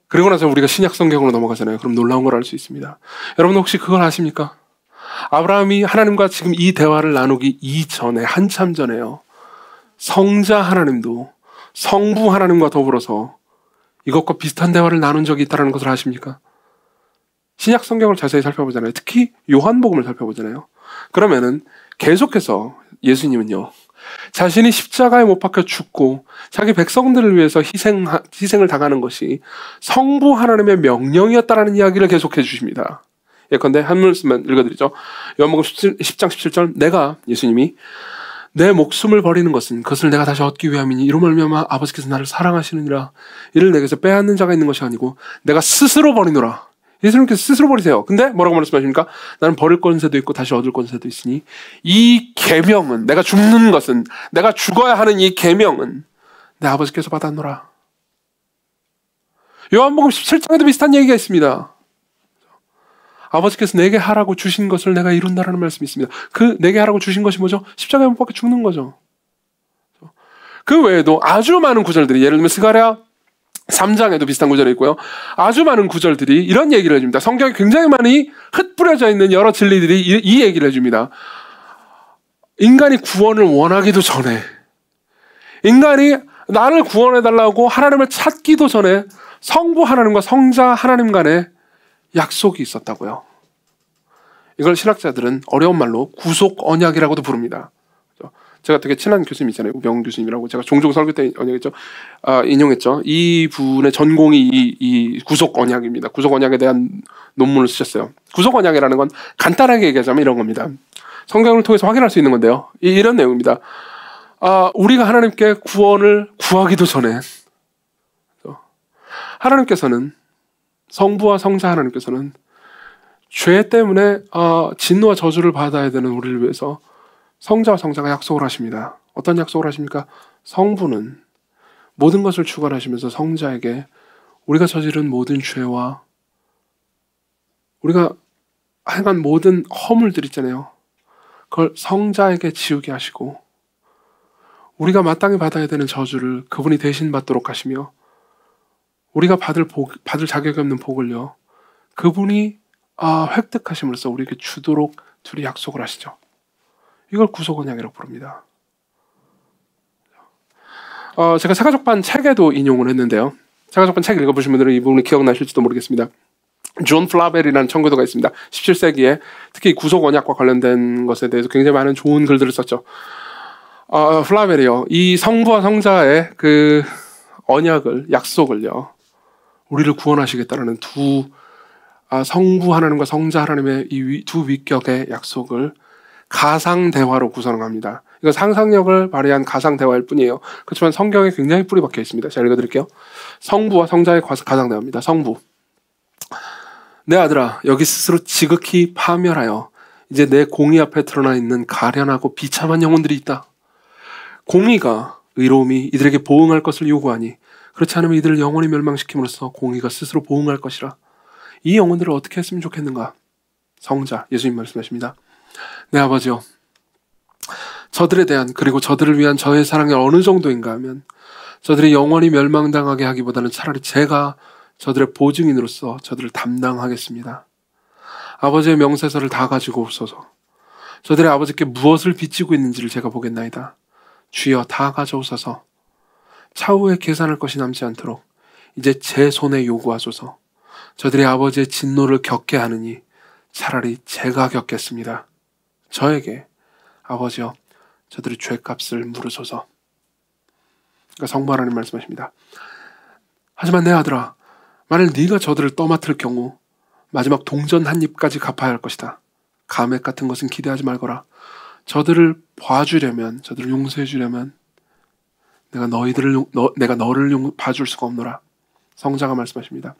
그리고 나서 우리가 신약 성경으로 넘어가잖아요. 그럼 놀라운 걸 알 수 있습니다. 여러분 혹시 그걸 아십니까? 아브라함이 하나님과 지금 이 대화를 나누기 이전에, 한참 전에요, 성자 하나님도 성부 하나님과 더불어서 이것과 비슷한 대화를 나눈 적이 있다는 것을 아십니까? 신약 성경을 자세히 살펴보잖아요. 특히 요한복음을 살펴보잖아요. 그러면은 계속해서 예수님은요, 자신이 십자가에 못 박혀 죽고 자기 백성들을 위해서 희생을 당하는 것이 성부 하나님의 명령이었다라는 이야기를 계속해 주십니다. 예컨대 한 말씀만 읽어드리죠. 요한복음 10장 17절, 예수님이 내 목숨을 버리는 것은 그것을 내가 다시 얻기 위함이니 이로 말미암아 아버지께서 나를 사랑하시느니라. 이를 내게서 빼앗는 자가 있는 것이 아니고 내가 스스로 버리노라. 예수님께서 스스로 버리세요. 근데 뭐라고 말씀하십니까? 나는 버릴 권세도 있고 다시 얻을 권세도 있으니 이 계명은, 내가 죽는 것은, 내가 죽어야 하는 이 계명은 내 아버지께서 받았노라. 요한복음 17장에도 비슷한 얘기가 있습니다. 아버지께서 내게 하라고 주신 것을 내가 이룬다라는 말씀이 있습니다. 그 내게 하라고 주신 것이 뭐죠? 십자가에 못 박혀 죽는 거죠. 그 외에도 아주 많은 구절들이, 예를 들면 스가랴 3장에도 비슷한 구절이 있고요. 아주 많은 구절들이 이런 얘기를 해줍니다. 성경에 굉장히 많이 흩뿌려져 있는 여러 진리들이 이 얘기를 해줍니다. 인간이 구원을 원하기도 전에, 인간이 나를 구원해달라고 하나님을 찾기도 전에 성부 하나님과 성자 하나님 간에 약속이 있었다고요. 이걸 신학자들은 어려운 말로 구속 언약이라고도 부릅니다. 제가 되게 친한 교수님 있잖아요. 우병 교수님이라고. 제가 종종 설교 때 인용했죠. 이 분의 전공이 이 구속 언약입니다. 구속 언약에 대한 논문을 쓰셨어요. 구속 언약이라는 건 간단하게 얘기하자면 이런 겁니다. 성경을 통해서 확인할 수 있는 건데요. 이런 내용입니다. 우리가 하나님께 구원을 구하기도 전에 하나님께서는, 성부와 성자 하나님께서는 죄 때문에 진노와 저주를 받아야 되는 우리를 위해서 성자와 성자가 약속을 하십니다. 어떤 약속을 하십니까? 성부는 모든 것을 주관하시면서 성자에게 우리가 저지른 모든 죄와 우리가 행한 모든 허물들 있잖아요. 그걸 성자에게 지우게 하시고 우리가 마땅히 받아야 되는 저주를 그분이 대신 받도록 하시며 우리가 받을 자격이 없는 복을요 그분이 획득하심으로써 우리에게 주도록 둘이 약속을 하시죠. 이걸 구속언약이라고 부릅니다. 제가 새가족반 책에도 인용을 했는데요. 새가족반 책 읽어보신 분들은 이 부분이 기억나실지도 모르겠습니다. 존 플라벨이라는 청교도가 있습니다. 17세기에 특히 구속언약과 관련된 것에 대해서 굉장히 많은 좋은 글들을 썼죠. 플라벨이요, 이 성부와 성자의 그 언약을, 약속을요, 우리를 구원하시겠다라는 성부 하나님과 성자 하나님의 이 두 위격의 약속을 가상대화로 구성합니다. 이거 상상력을 발휘한 가상대화일 뿐이에요. 그렇지만 성경에 굉장히 뿌리 박혀 있습니다. 제가 읽어드릴게요. 성부와 성자의 가상대화입니다. 성부. 내 아들아, 여기 스스로 지극히 파멸하여 이제 내 공의 앞에 드러나 있는 가련하고 비참한 영혼들이 있다. 공의가, 의로움이 이들에게 보응할 것을 요구하니 그렇지 않으면 이들을 영원히 멸망시킴으로써 공의가 스스로 보응할 것이라. 이 영혼들을 어떻게 했으면 좋겠는가? 성자, 예수님 말씀하십니다. 내 아버지여, 저들에 대한 그리고 저들을 위한 저의 사랑이 어느 정도인가 하면 저들이 영원히 멸망당하게 하기보다는 차라리 제가 저들의 보증인으로서 저들을 담당하겠습니다. 아버지의 명세서를 다 가지고 오소서. 저들의 아버지께 무엇을 빚지고 있는지를 제가 보겠나이다. 주여 다 가져오소서. 차후에 계산할 것이 남지 않도록 이제 제 손에 요구하소서. 저들이 아버지의 진노를 겪게 하느니 차라리 제가 겪겠습니다. 저에게 아버지여 저들의 죄값을 물으소서. 그러니까 성부 하나님 말씀하십니다. 하지만 내 아들아, 만일 네가 저들을 떠맡을 경우 마지막 동전 한 입까지 갚아야 할 것이다. 감액 같은 것은 기대하지 말거라. 저들을 봐주려면, 저들을 용서해 주려면 내가 너를 봐줄 수가 없노라. 성자가 말씀하십니다.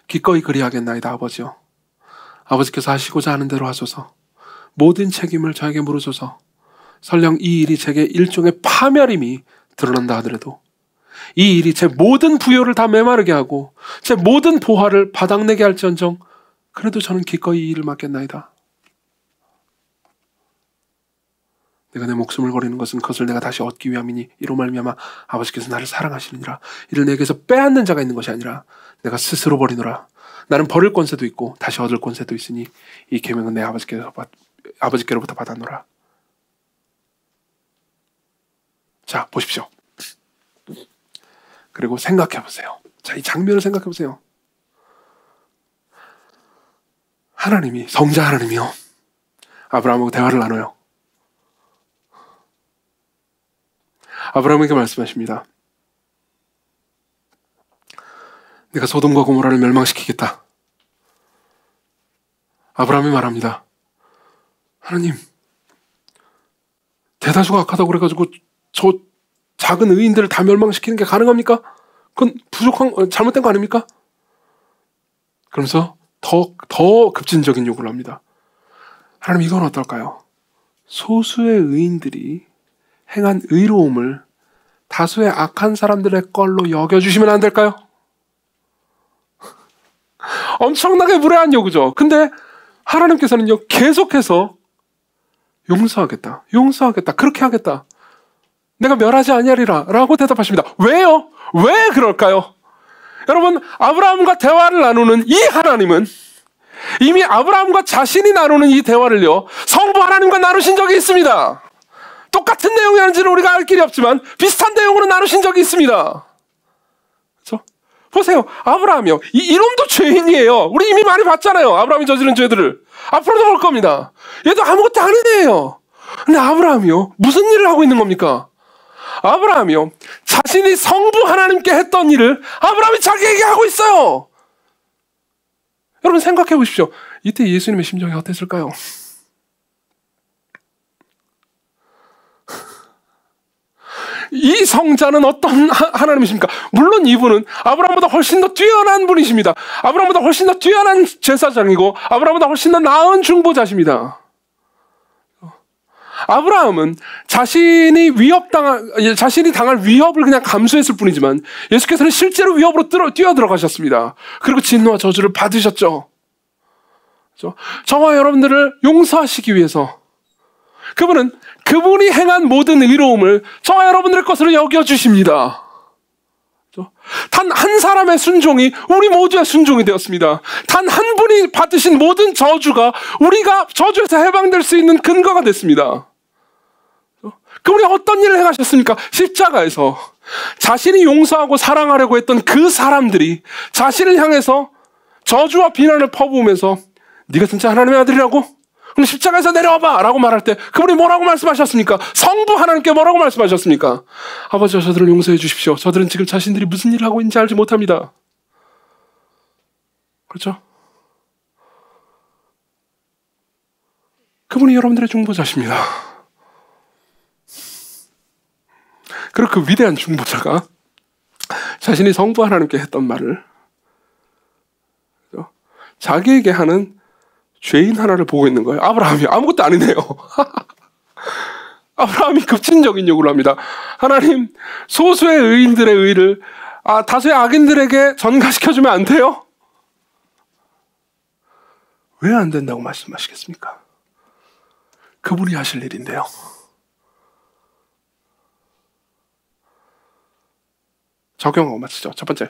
기꺼이 그리하겠나이다 아버지여. 아버지께서 하시고자 하는 대로 하소서. 모든 책임을 저에게 물으소서. 설령 이 일이 제게 일종의 파멸임이 드러난다 하더라도 이 일이 제 모든 부요를 다 메마르게 하고 제 모든 보화를 바닥내게 할지언정 그래도 저는 기꺼이 이 일을 맡겠나이다. 내가 내 목숨을 버리는 것은 그것을 내가 다시 얻기 위함이니 이로 말미암아 아버지께서 나를 사랑하시느니라. 이를 내게서 빼앗는 자가 있는 것이 아니라 내가 스스로 버리노라. 나는 버릴 권세도 있고 다시 얻을 권세도 있으니 이 계명은 내 아버지께로부터 받았노라. 자, 보십시오. 그리고 생각해 보세요. 자, 이 장면을 생각해 보세요. 하나님이, 성자 하나님이요, 아브라함하고 대화를 나눠요. 아브라함에게 말씀하십니다. 내가 소돔과 고모라를 멸망시키겠다. 아브라함이 말합니다. 하나님, 대다수가 악하다고 그래가지고 저 작은 의인들을 다 멸망시키는 게 가능합니까? 그건 잘못된 거 아닙니까? 그러면서 더 급진적인 요구를 합니다. 하나님, 이건 어떨까요? 소수의 의인들이 행한 의로움을 다수의 악한 사람들의 걸로 여겨주시면 안 될까요? 엄청나게 무례한 요구죠. 근데 하나님께서는요, 계속해서 용서하겠다, 그렇게 하겠다, 내가 멸하지 아니하리라 라고 대답하십니다. 왜요? 왜 그럴까요? 여러분, 아브라함과 대화를 나누는 이 하나님은 이미 아브라함과 자신이 나누는 이 대화를요, 성부 하나님과 나누신 적이 있습니다. 똑같은 내용이었는지는 우리가 알 길이 없지만 비슷한 내용으로 나누신 적이 있습니다. 그렇죠? 보세요. 아브라함이요, 이놈도 죄인이에요. 우리 이미 많이 봤잖아요. 아브라함이 저지른 죄들을. 앞으로도 볼 겁니다. 얘도 아무것도 아닌 애예요. 근데 아브라함이요, 무슨 일을 하고 있는 겁니까? 아브라함이요, 자신이 성부 하나님께 했던 일을 아브라함이 자기에게 하고 있어요. 여러분 생각해 보십시오. 이때 예수님의 심정이 어땠을까요? 이 성자는 어떤 하나님이십니까? 물론 이분은 아브라함보다 훨씬 더 뛰어난 분이십니다. 아브라함보다 훨씬 더 뛰어난 제사장이고 아브라함보다 훨씬 더 나은 중보자십니다. 아브라함은 자신이 당할 위협을 그냥 감수했을 뿐이지만 예수께서는 실제로 위협으로 뛰어 들어가셨습니다. 그리고 진노와 저주를 받으셨죠. 그렇죠? 저와 여러분들을 용서하시기 위해서, 그분은 그분이 행한 모든 의로움을 저와 여러분들의 것으로 여겨주십니다. 단 한 사람의 순종이 우리 모두의 순종이 되었습니다. 단 한 분이 받으신 모든 저주가 우리가 저주에서 해방될 수 있는 근거가 됐습니다. 그분이 어떤 일을 행하셨습니까? 십자가에서 자신이 용서하고 사랑하려고 했던 그 사람들이 자신을 향해서 저주와 비난을 퍼부으면서 네가 진짜 하나님의 아들이라고? 그럼 십자가에서 내려와봐! 라고 말할 때 그분이 뭐라고 말씀하셨습니까? 성부 하나님께 뭐라고 말씀하셨습니까? 아버지, 저들을 용서해 주십시오. 저들은 지금 자신들이 무슨 일을 하고 있는지 알지 못합니다. 그렇죠? 그분이 여러분들의 중보자십니다. 그리고 그 위대한 중보자가 자신이 성부 하나님께 했던 말을 자기에게 하는 죄인 하나를 보고 있는 거예요. 아브라함이 아무것도 아니네요. 아브라함이 급진적인 요구를 합니다. 하나님, 소수의 의인들의 의를 다수의 악인들에게 전가시켜주면 안 돼요? 왜 안 된다고 말씀하시겠습니까? 그분이 하실 일인데요. 적용하고 마치죠. 첫 번째,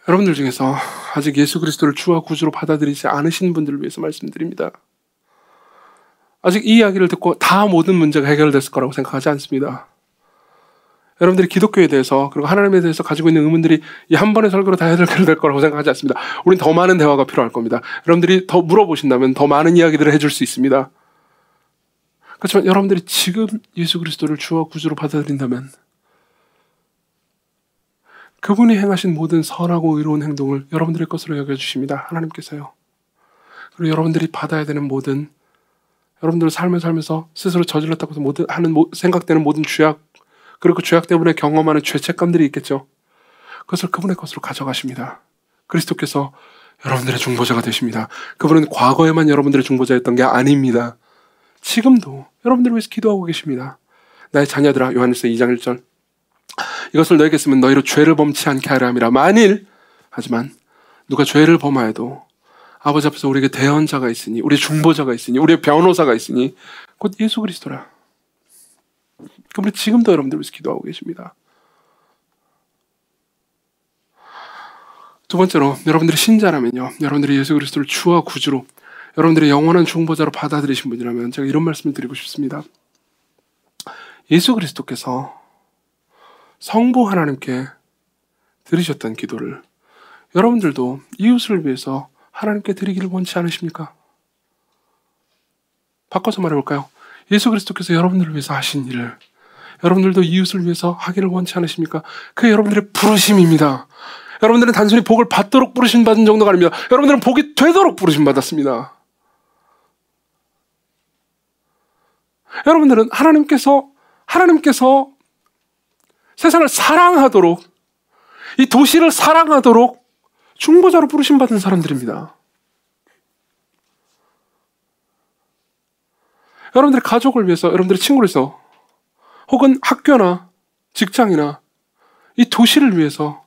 여러분들 중에서 아직 예수 그리스도를 주와 구주로 받아들이지 않으신 분들을 위해서 말씀드립니다. 아직 이 이야기를 듣고 다 모든 문제가 해결됐을 거라고 생각하지 않습니다. 여러분들이 기독교에 대해서 그리고 하나님에 대해서 가지고 있는 의문들이 이 한 번의 설교로 다 해결될 거라고 생각하지 않습니다. 우린 더 많은 대화가 필요할 겁니다. 여러분들이 더 물어보신다면 더 많은 이야기들을 해줄 수 있습니다. 그렇지만 여러분들이 지금 예수 그리스도를 주와 구주로 받아들인다면 그분이 행하신 모든 선하고 의로운 행동을 여러분들의 것으로 여겨주십니다. 하나님께서요. 그리고 여러분들이 받아야 되는 모든, 여러분들의 삶을 살면서 스스로 저질렀다고 해서 생각되는 모든 죄악, 그리고 그 죄악 때문에 경험하는 죄책감들이 있겠죠. 그것을 그분의 것으로 가져가십니다. 그리스도께서 여러분들의 중보자가 되십니다. 그분은 과거에만 여러분들의 중보자였던 게 아닙니다. 지금도 여러분들을 위해서 기도하고 계십니다. 나의 자녀들아, 요한일서 2장 1절. 이것을 너에게 쓰면 너희로 죄를 범치 않게 하려 함이라. 하지만 누가 죄를 범하여도 아버지 앞에서 우리에게 대언자가 있으니, 우리의 중보자가 있으니, 우리의 변호사가 있으니 곧 예수 그리스도라. 그분이 지금도 여러분들을 위해서 기도하고 계십니다. 두 번째로, 여러분들이 신자라면요, 여러분들이 예수 그리스도를 주와 구주로, 여러분들의 영원한 중보자로 받아들이신 분이라면 제가 이런 말씀을 드리고 싶습니다. 예수 그리스도께서 성부 하나님께 드리셨던 기도를 여러분들도 이웃을 위해서 하나님께 드리기를 원치 않으십니까? 바꿔서 말해볼까요? 예수 그리스도께서 여러분들을 위해서 하신 일을 여러분들도 이웃을 위해서 하기를 원치 않으십니까? 그게 여러분들의 부르심입니다. 여러분들은 단순히 복을 받도록 부르심 받은 정도가 아닙니다. 여러분들은 복이 되도록 부르심 받았습니다. 여러분들은 하나님께서 세상을 사랑하도록, 이 도시를 사랑하도록 중보자로 부르심 받은 사람들입니다. 여러분들의 가족을 위해서, 여러분들의 친구를 위해서, 혹은 학교나 직장이나 이 도시를 위해서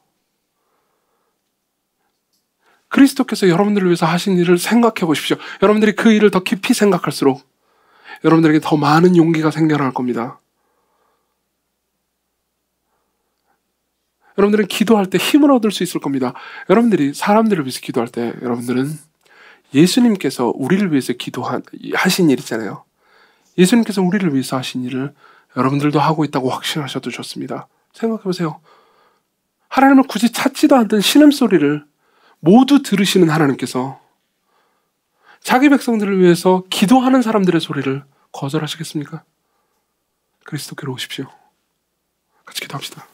그리스도께서 여러분들을 위해서 하신 일을 생각해 보십시오. 여러분들이 그 일을 더 깊이 생각할수록 여러분들에게 더 많은 용기가 생겨날 겁니다. 여러분들은 기도할 때 힘을 얻을 수 있을 겁니다. 여러분들이 사람들을 위해서 기도할 때 여러분들은 예수님께서 우리를 위해서 하신 일 있잖아요. 예수님께서 우리를 위해서 하신 일을 여러분들도 하고 있다고 확신하셔도 좋습니다. 생각해보세요. 하나님을 굳이 찾지도 않던 신음소리를 모두 들으시는 하나님께서 자기 백성들을 위해서 기도하는 사람들의 소리를 거절하시겠습니까? 그리스도께로 오십시오. 같이 기도합시다.